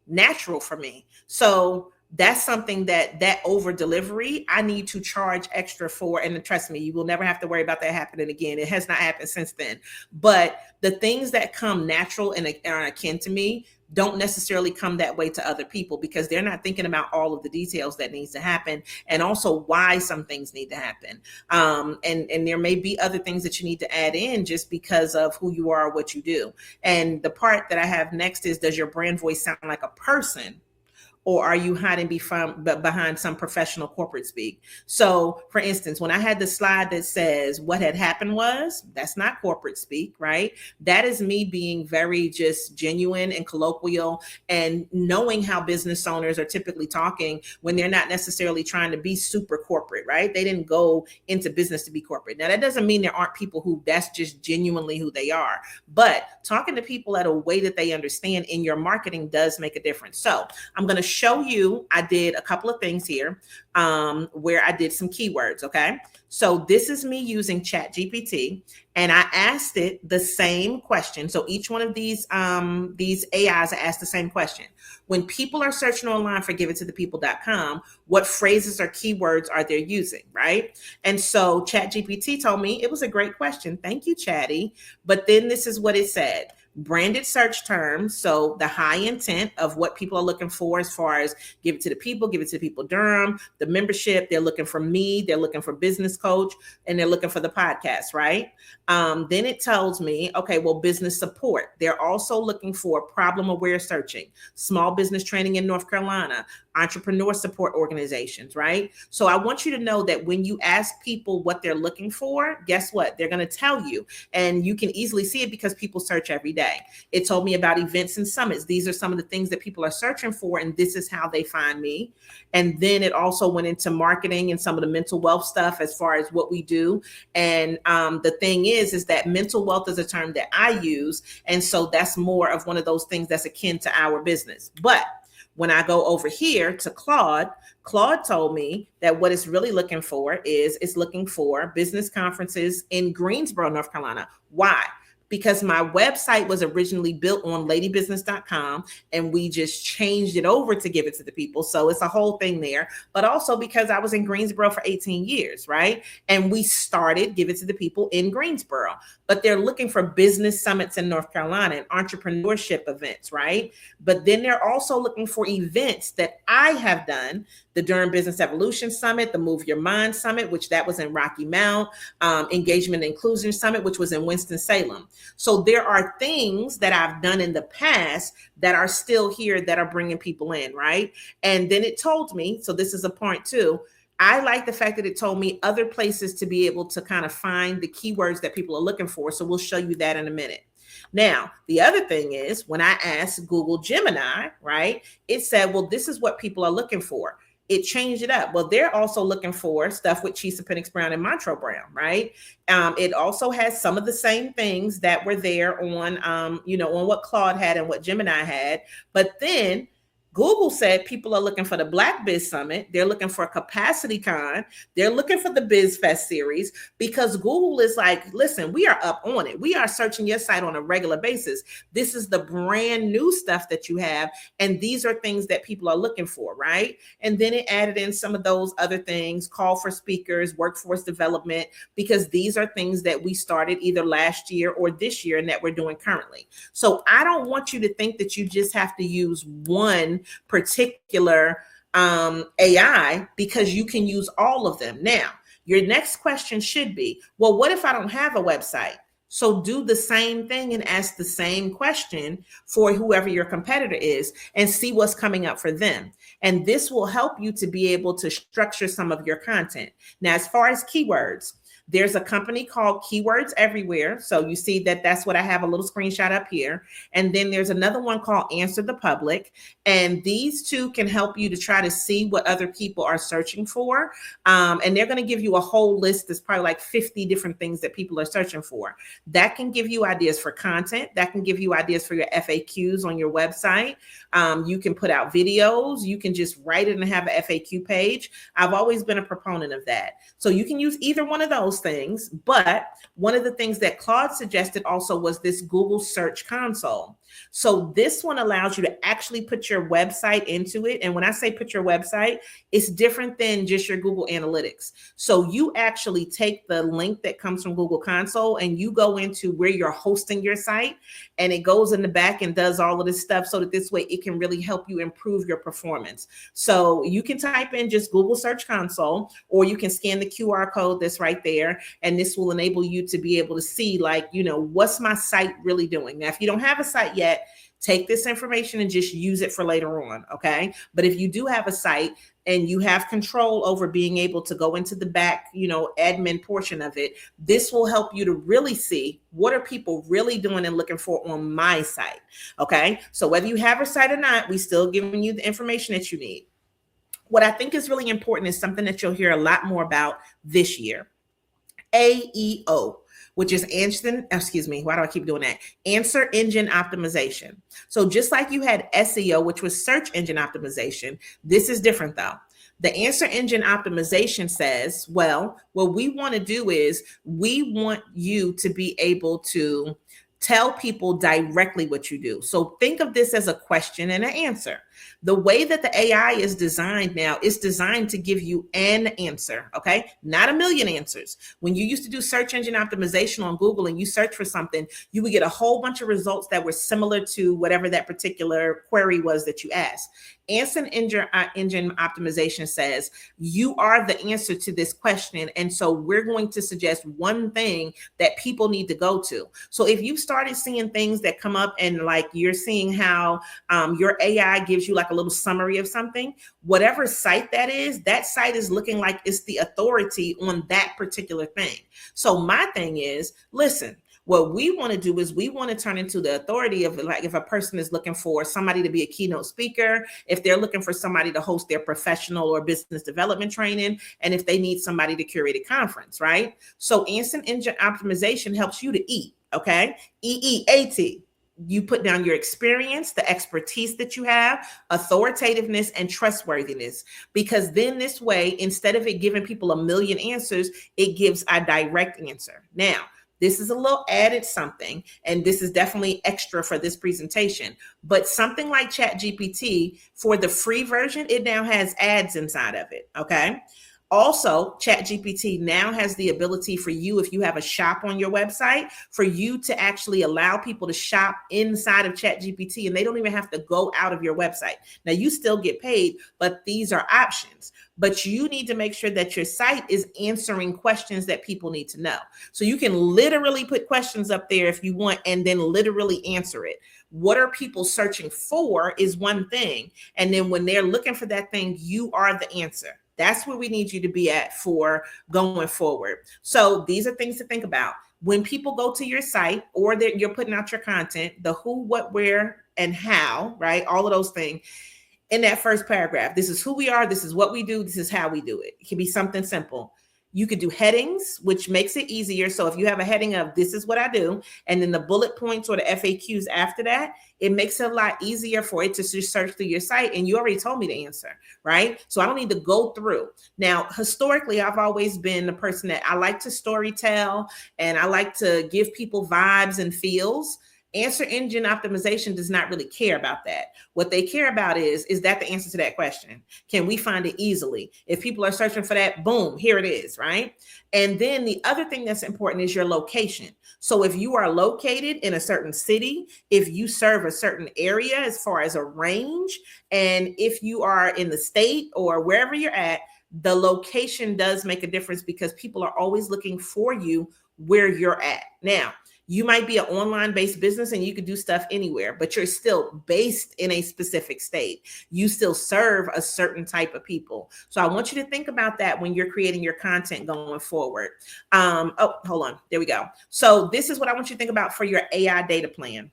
B: natural for me. So that's something that over delivery, I need to charge extra for. And trust me, you will never have to worry about that happening again. It has not happened since then. But the things that come natural and are akin to me don't necessarily come that way to other people, because they're not thinking about all of the details that needs to happen, and also why some things need to happen. And there may be other things that you need to add in just because of who you are, what you do. And the part that I have next is, does your brand voice sound like a person? Or are you hiding behind some professional corporate speak? So for instance, when I had the slide that says what had happened was, that's not corporate speak, right? That is me being very just genuine and colloquial and knowing how business owners are typically talking when they're not necessarily trying to be super corporate, right? They didn't go into business to be corporate. Now, that doesn't mean there aren't people who that's just genuinely who they are, but talking to people at a way that they understand in your marketing does make a difference. So I'm going to show you, I did a couple of things here where I did some keywords. Okay. So this is me using ChatGPT, and I asked it the same question. So each one of these AIs, I asked the same question. When people are searching online for giveittothepeople.com, what phrases or keywords are they using, right? And so ChatGPT told me it was a great question. Thank you, Chatty. But then this is what it said. branded search terms. So the high intent of what people are looking for as far as give it to the people Durham, the membership, they're looking for me, they're looking for business coach, and they're looking for the podcast, right? Then it tells me, okay, well, business support. They're also looking for problem aware searching, small business training in North Carolina, entrepreneur support organizations, right? So I want you to know that when you ask people what they're looking for, guess what? They're going to tell you. And you can easily see it because people search every day. It told me about events and summits. These are some of the things that people are searching for, and this is how they find me. And then it also went into marketing and some of the mental wealth stuff as far as what we do. And the thing is that mental wealth is a term that I use. And so that's more of one of those things that's akin to our business. But when I go over here to Claude told me that what it's really looking for is it's looking for business conferences in Greensboro, North Carolina. Why? Because my website was originally built on ladybusiness.com and we just changed it over to give it to the people. So it's a whole thing there, but also because I was in Greensboro for 18 years, right? And we started Give It to the People in Greensboro, but they're looking for business summits in North Carolina and entrepreneurship events, right? But then they're also looking for events that I have done, the Durham Business Evolution Summit, the Move Your Mind Summit, which that was in Rocky Mount, Engagement and Inclusion Summit, which was in Winston-Salem. So there are things that I've done in the past that are still here that are bringing people in, right? And then it told me, so this is a point too, I like the fact that it told me other places to be able to kind of find the keywords that people are looking for. So we'll show you that in a minute. Now, the other thing is when I asked Google Gemini, right, it said, well, this is what people are looking for. It changed it up. Well, they're also looking for stuff with Chisa Pennix-Brown and Montrell Brown, right? It also has some of the same things that were there on, on what Claude had and what Gemini had. But then Google said people are looking for the Black Biz Summit. They're looking for Capacity Con. They're looking for the Biz Fest series because Google is like, listen, we are up on it. We are searching your site on a regular basis. This is the brand new stuff that you have. And these are things that people are looking for, right? And then it added in some of those other things, call for speakers, workforce development, because these are things that we started either last year or this year and that we're doing currently. So I don't want you to think that you just have to use one particular AI because you can use all of them. Now, your next question should be, well, what if I don't have a website? So do the same thing and ask the same question for whoever your competitor is and see what's coming up for them. And this will help you to be able to structure some of your content. Now, as far as keywords, there's a company called Keywords Everywhere. So you see that that's what I have a little screenshot up here. And then there's another one called Answer the Public. And these two can help you to try to see what other people are searching for. And they're going to give you a whole list. There's probably like 50 different things that people are searching for. That can give you ideas for content. That can give you ideas for your FAQs on your website. You can put out videos. You can just write it and have an FAQ page. I've always been a proponent of that. So you can use either one of those things. But one of the things that Claude suggested also was this Google Search Console. So this one allows you to actually put your website into it. And when I say put your website, it's different than just your Google Analytics. So you actually take the link that comes from Google Console and you go into where you're hosting your site, and it goes in the back and does all of this stuff so that this way it can really help you improve your performance. So you can type in just Google Search Console, or you can scan the QR code that's right there. And this will enable you to be able to see, like, what's my site really doing? Now, if you don't have a site yet, take this information and just use it for later on, okay? But if you do have a site and you have control over being able to go into the back, admin portion of it, this will help you to really see what are people really doing and looking for on my site, okay? So whether you have a site or not, we still giving you the information that you need. What I think is really important is something that you'll hear a lot more about this year. AEO, which is Answer Engine Optimization. So just like you had SEO, which was search engine optimization, this is different though. The Answer Engine Optimization says, well, what we want to do is we want you to be able to tell people directly what you do. So think of this as a question and an answer. The way that the AI is designed now, it's designed to give you an answer, okay? Not a million answers. When you used to do search engine optimization on Google and you search for something, you would get a whole bunch of results that were similar to whatever that particular query was that you asked. Answer engine optimization says you are the answer to this question. And so we're going to suggest one thing that people need to go to. So if you started seeing things that come up and like you're seeing how your AI gives you like a little summary of something, whatever site that site is looking like it's the authority on that particular thing. So my thing is, listen, what we want to do is we want to turn into the authority of, like, if a person is looking for somebody to be a keynote speaker, if they're looking for somebody to host their professional or business development training, and if they need somebody to curate a conference, right? So answer engine optimization helps you to eat, okay? EEAT. You put down your experience, the expertise that you have, authoritativeness, and trustworthiness. Because then this way, instead of it giving people a million answers, it gives a direct answer. Now, this is a little added something, and this is definitely extra for this presentation. But something like ChatGPT, for the free version, it now has ads inside of it, okay? Also, ChatGPT now has the ability for you, if you have a shop on your website, for you to actually allow people to shop inside of ChatGPT, and they don't even have to go out of your website. Now, you still get paid, but these are options. But you need to make sure that your site is answering questions that people need to know. So you can literally put questions up there if you want, and then literally answer it. What are people searching for is one thing. And then when they're looking for that thing, you are the answer. That's where we need you to be at for going forward. So these are things to think about. When people go to your site or that you're putting out your content, the who, what, where, and how, right? All of those things. In that first paragraph, this is who we are, this is what we do, this is how we do it. It can be something simple. You could do headings, which makes it easier. So if you have a heading of this is what I do, and then the bullet points or the FAQs after that, it makes it a lot easier for it to just search through your site. And you already told me the answer, right? So I don't need to go through. Now, historically, I've always been the person that I like to story tell, and I like to give people vibes and feels. Answer engine optimization does not really care about that. What they care about is that the answer to that question? Can we find it easily? If people are searching for that, boom, here it is, right? And then the other thing that's important is your location. So if you are located in a certain city, if you serve a certain area as far as a range, and if you are in the state or wherever you're at, the location does make a difference because people are always looking for you where you're at. Now, you might be an online-based business and you could do stuff anywhere, but you're still based in a specific state. You still serve a certain type of people. So I want you to think about that when you're creating your content going forward. Oh, hold on. There we go. So this is what I want you to think about for your AI data plan.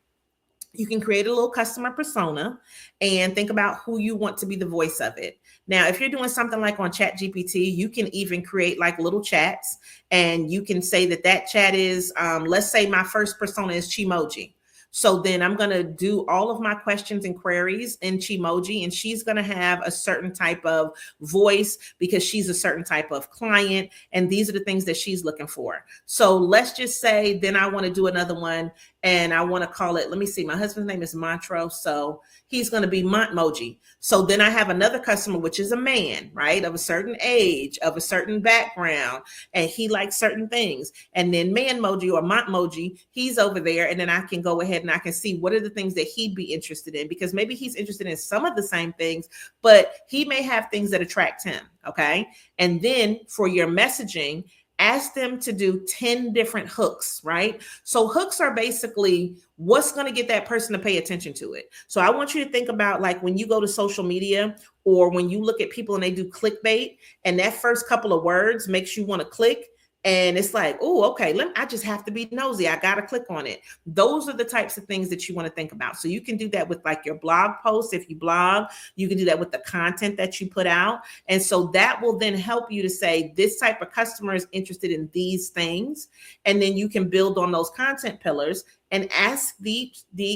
B: You can create a little customer persona and think about who you want to be the voice of it. Now, if you're doing something like on ChatGPT, you can even create like little chats, and you can say that chat is, let's say my first persona is Chimoji. So then I'm going to do all of my questions and queries in Chimoji, and she's going to have a certain type of voice because she's a certain type of client. And these are the things that she's looking for. So let's just say then I want to do another one, and I want to call it, let me see, my husband's name is Montrose. So he's going to be Montmoji. So then I have another customer, which is a man, right, of a certain age, of a certain background, and he likes certain things. And then Manmoji or Montmoji, he's over there, and then I can go ahead and I can see what are the things that he'd be interested in, because maybe he's interested in some of the same things, but he may have things that attract him, okay? And then for your messaging, ask them to do 10 different hooks, right? So hooks are basically what's going to get that person to pay attention to it. So I want you to think about, like, when you go to social media or when you look at people and they do clickbait, and that first couple of words makes you want to click. And it's like, oh, okay, I just have to be nosy. I got to click on it. Those are the types of things that you want to think about. So you can do that with like your blog posts. If you blog, you can do that with the content that you put out. And so that will then help you to say this type of customer is interested in these things. And then you can build on those content pillars. and ask the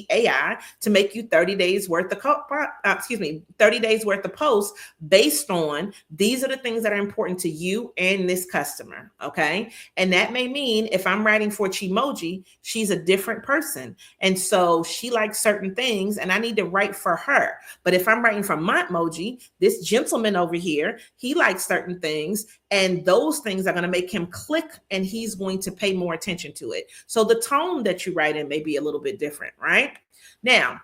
B: AI to make you 30 days worth of 30 days worth of posts based on these are the things that are important to you and this customer. Okay. And that may mean if I'm writing for Chimoji, she's a different person. And so she likes certain things and I need to write for her. But if I'm writing for Montmoji, this gentleman over here, he likes certain things and those things are going to make him click and he's going to pay more attention to it. So the tone that you write in may be a little bit different, right? Now,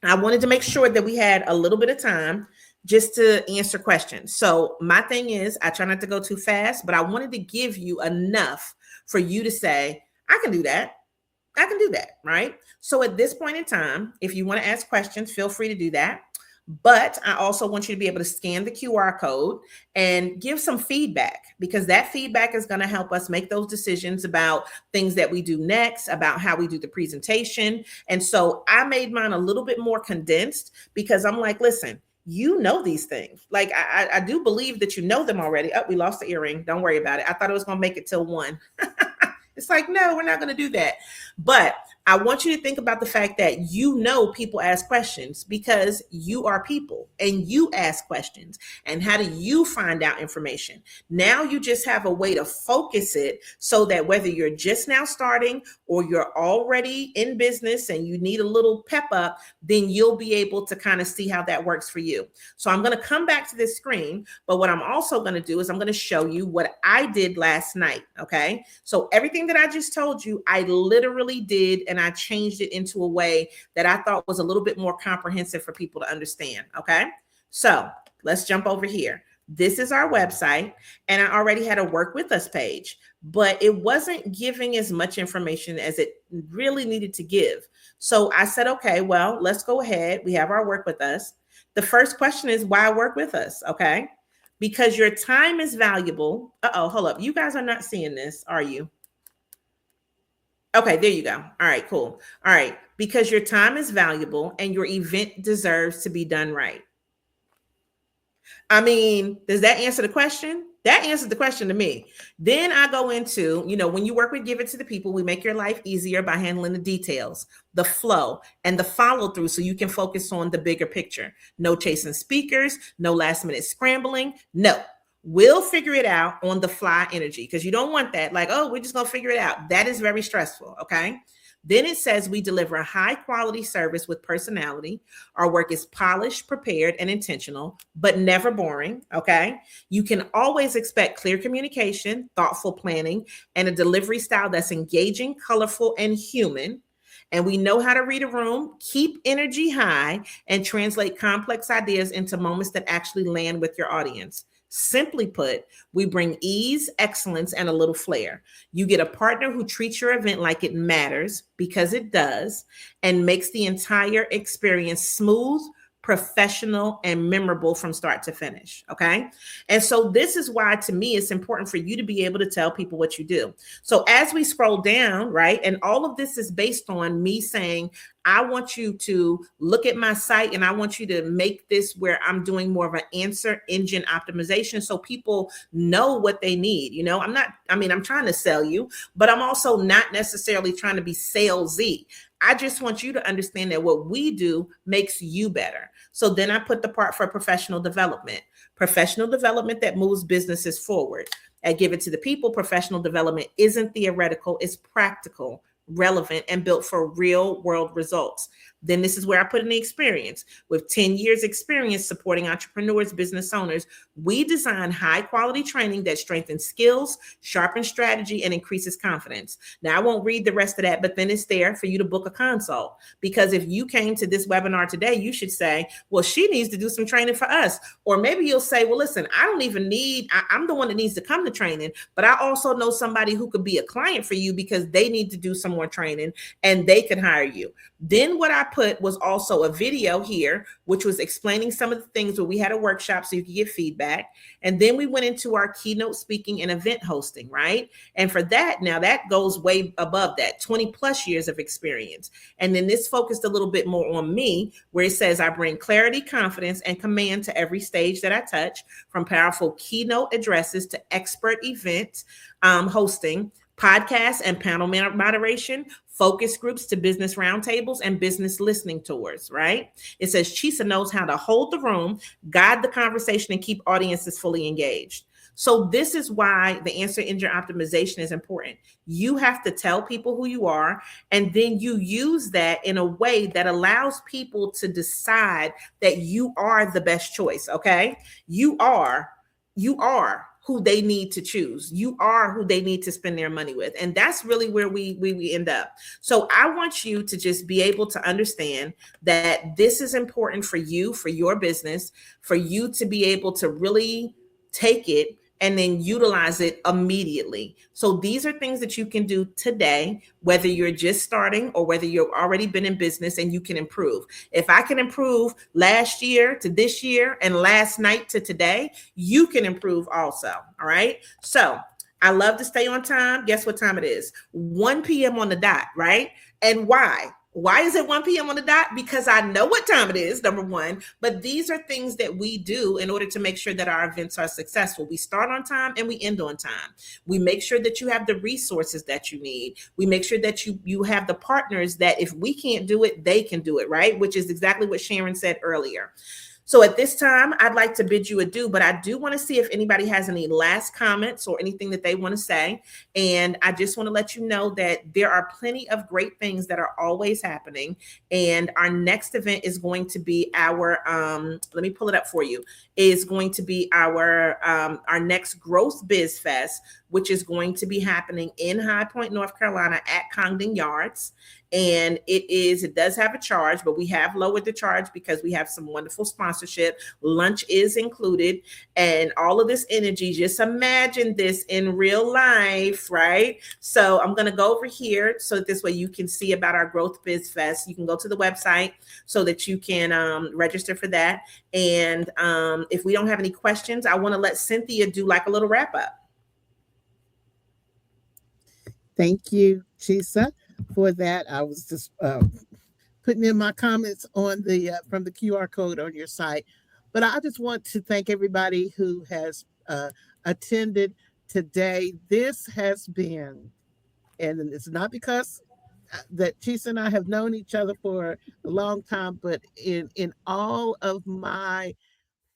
B: I wanted to make sure that we had a little bit of time just to answer questions. So my thing is, I try not to go too fast, but I wanted to give you enough for you to say, I can do that. I can do that, right? So at this point in time, if you want to ask questions, feel free to do that. But I also want you to be able to scan the QR code and give some feedback, because that feedback is going to help us make those decisions about things that we do next, about how we do the presentation. And so I made mine a little bit more condensed because I'm like, listen, you know these things. Like I do believe that you know them already. Oh, we lost the earring. Don't worry about it. I thought it was going to make it till 1. It's like, no, we're not going to do that. But I want you to think about the fact that you know people ask questions because you are people and you ask questions. And how do you find out information? Now you just have a way to focus it so that whether you're just now starting or you're already in business and you need a little pep up, then you'll be able to kind of see how that works for you. So I'm going to come back to this screen, but what I'm also going to do is I'm going to show you what I did last night. Okay. So everything that I just told you, I literally did, and I changed it into a way that I thought was a little bit more comprehensive for people to understand. Okay. So let's jump over here. This is our website, and I already had a work with us page, but it wasn't giving as much information as it really needed to give. So I said, okay, well, let's go ahead. We have our work with us. The first question is why work with us? Okay. Because your time is valuable. Hold up. You guys are not seeing this, are you? Okay, there you go. All right, cool. All right. Because your time is valuable and your event deserves to be done right. I mean, does that answer the question? That answers the question to me. Then I go into, when you work with Give It to the People, we make your life easier by handling the details, the flow, and the follow through so you can focus on the bigger picture. No chasing speakers, no last minute scrambling. No, we'll figure it out on the fly energy, because you don't want that. Like, oh, we're just going to figure it out. That is very stressful. Okay. Then it says we deliver a high quality service with personality. Our work is polished, prepared, and intentional, but never boring. Okay. You can always expect clear communication, thoughtful planning, and a delivery style that's engaging, colorful, and human. And we know how to read a room, keep energy high, and translate complex ideas into moments that actually land with your audience. Simply put, we bring ease, excellence, and a little flair. You get a partner who treats your event like it matters, because it does, and makes the entire experience smooth, professional, and memorable from start to finish. Okay. And so this is why, to me, it's important for you to be able to tell people what you do. So as we scroll down, right, and all of this is based on me saying, I want you to look at my site and I want you to make this where I'm doing more of an answer engine optimization so people know what they need. I'm trying to sell you, but I'm also not necessarily trying to be salesy. I just want you to understand that what we do makes you better. So then I put the part for professional development that moves businesses forward. At Give It to the People, professional development isn't theoretical, it's practical, relevant, and built for real world results. Then this is where I put in the experience. With 10 years experience supporting entrepreneurs, business owners, we design high quality training that strengthens skills, sharpens strategy, and increases confidence. Now, I won't read the rest of that, but then it's there for you to book a consult. Because if you came to this webinar today, you should say, well, she needs to do some training for us. Or maybe you'll say, well, listen, I'm the one that needs to come to training, but I also know somebody who could be a client for you because they need to do some more training and they could hire you. Then what I put was also a video here, which was explaining some of the things where we had a workshop so you could get feedback. And then we went into our keynote speaking and event hosting, right? And for that, now that goes way above that, 20 plus years of experience. And then this focused a little bit more on me, where it says I bring clarity, confidence, and command to every stage that I touch, from powerful keynote addresses to expert event hosting, podcasts and panel moderation, focus groups to business roundtables, and business listening tours, right? It says Chisa knows how to hold the room, guide the conversation, and keep audiences fully engaged. So this is why the answer engine optimization is important. You have to tell people who you are, and then you use that in a way that allows people to decide that you are the best choice, okay? You are who they need to choose. You are who they need to spend their money with. And that's really where we end up. So I want you to just be able to understand that this is important for you, for your business, for you to be able to really take it and then utilize it immediately. So these are things that you can do today, whether you're just starting or whether you've already been in business, and you can improve. If I can improve last year to this year and last night to today, you can improve also. All right. So I love to stay on time. Guess what time it is? 1 p.m. on the dot, right? And why? Why is it 1 p.m. on the dot? Because I know what time it is, number one, but these are things that we do in order to make sure that our events are successful. We start on time and we end on time. We make sure that you have the resources that you need. We make sure that you have the partners that if we can't do it, they can do it, right? Which is exactly what Sharon said earlier. So at this time, I'd like to bid you adieu, but I do want to see if anybody has any last comments or anything that they want to say. And I just want to let you know that there are plenty of great things that are always happening. And our next event is going to be our, let me pull it up for you, is going to be our next Growth Biz Fest, which is going to be happening in High Point, North Carolina at Congdon Yards. And it does have a charge, but we have lowered the charge because we have some wonderful sponsorship. Lunch is included, and all of this energy, just imagine this in real life, right? So I'm going to go over here so that this way you can see about our Growth Biz Fest. You can go to the website so that you can register for that. And if we don't have any questions, I want to let Cynthia do like a little wrap up.
D: Thank you, Chisa, for that. I was just putting in my comments on the from the QR code on your site. But I just want to thank everybody who has attended today. This has been, and it's not because that Chisa and I have known each other for a long time, but in all of my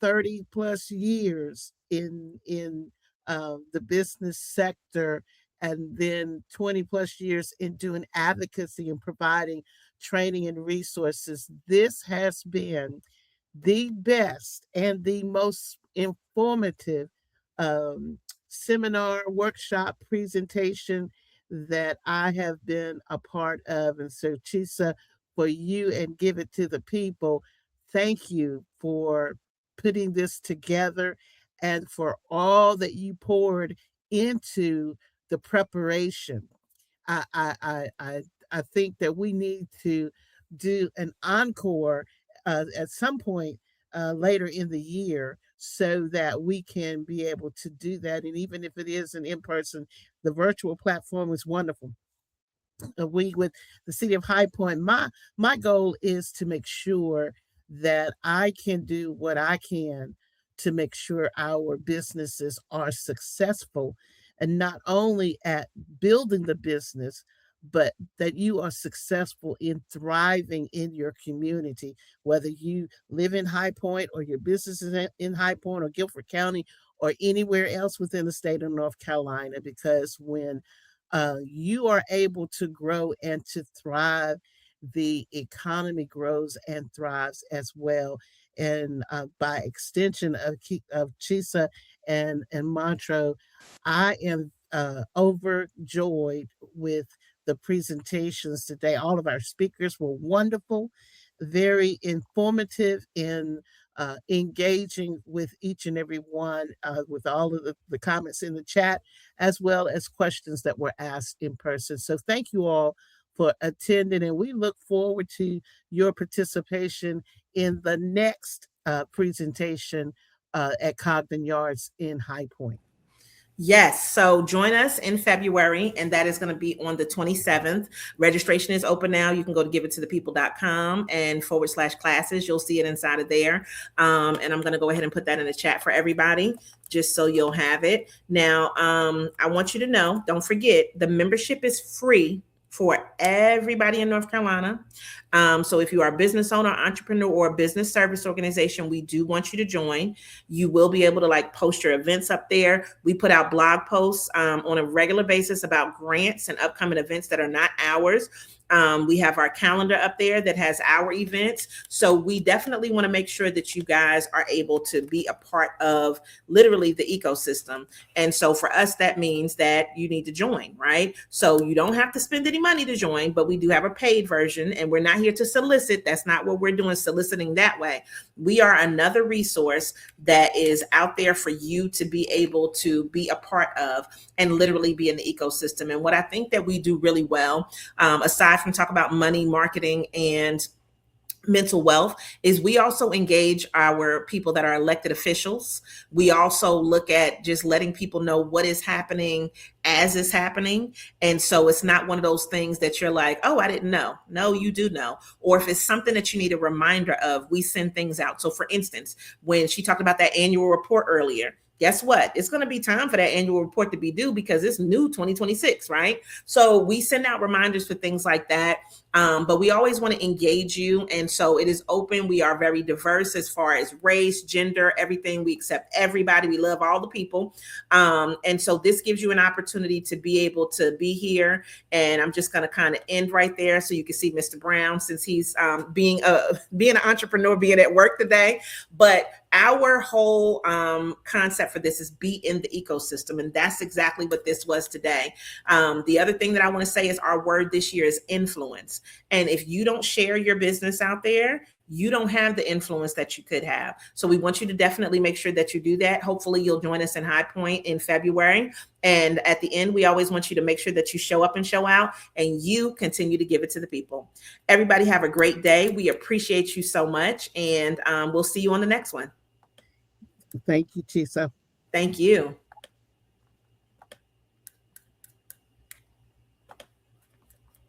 D: 30 plus years in the business sector, and then 20 plus years in doing advocacy and providing training and resources, this has been the best and the most informative seminar, workshop, presentation that I have been a part of. And so, Chisa, for you and Give It to the People, thank you for putting this together and for all that you poured into the preparation. I think that we need to do an encore at some point later in the year so that we can be able to do that. And even if it is an in-person, the virtual platform is wonderful. We with the city of High Point, my goal is to make sure that I can do what I can to make sure our businesses are successful, and not only at building the business, but that you are successful in thriving in your community, whether you live in High Point or your business is in High Point or Guilford County or anywhere else within the state of North Carolina. Because when you are able to grow and to thrive, the economy grows and thrives as well. And by extension of Chisa and Montreux, I am overjoyed with the presentations today. All of our speakers were wonderful, very informative in engaging with each and every one, with all of the comments in the chat, as well as questions that were asked in person. So thank you all for attending, and we look forward to your participation in the next presentation at Congdon Yards in High Point.
B: Yes. So join us in February, and that is going to be on the 27th. Registration is open now. You can go to giveittothepeople.com and /classes. You'll see it inside of there. And I'm going to go ahead and put that in the chat for everybody, just so you'll have it. Now, I want you to know, don't forget, the membership is free for everybody in North Carolina. So if you are a business owner, entrepreneur, or a business service organization, we do want you to join. You will be able to like post your events up there. We put out blog posts on a regular basis about grants and upcoming events that are not ours. We have our calendar up there that has our events. So we definitely want to make sure that you guys are able to be a part of literally the ecosystem. And so for us, that means that you need to join, right? So you don't have to spend any money to join, but we do have a paid version, and we're not here to solicit. That's not what we're doing, soliciting that way. We are another resource that is out there for you to be able to be a part of and literally be in the ecosystem. And what I think that we do really well, aside from talk about money, marketing, and mental wealth, is we also engage our people that are elected officials. We also look at just letting people know what is happening as it's happening. And so it's not one of those things that you're like, oh, I didn't know. No, you do know. Or if it's something that you need a reminder of, we send things out. So for instance, when she talked about that annual report earlier, guess what? It's going to be time for that annual report to be due because it's new 2026, right? So we send out reminders for things like that. But we always want to engage you. And so it is open. We are very diverse as far as race, gender, everything. We accept everybody. We love all the people. And so this gives you an opportunity to be able to be here. And I'm just going to kind of end right there so you can see Mr. Brown, since he's being an entrepreneur, being at work today. But our whole concept for this is be in the ecosystem. And that's exactly what this was today. The other thing that I want to say is our word this year is influence. And if you don't share your business out there, you don't have the influence that you could have. So we want you to definitely make sure that you do that. Hopefully you'll join us in High Point in February. And at the end, we always want you to make sure that you show up and show out, and you continue to give it to the people. Everybody have a great day. We appreciate you so much. And we'll see you on the next one.
D: Thank you, Chisa.
B: Thank you.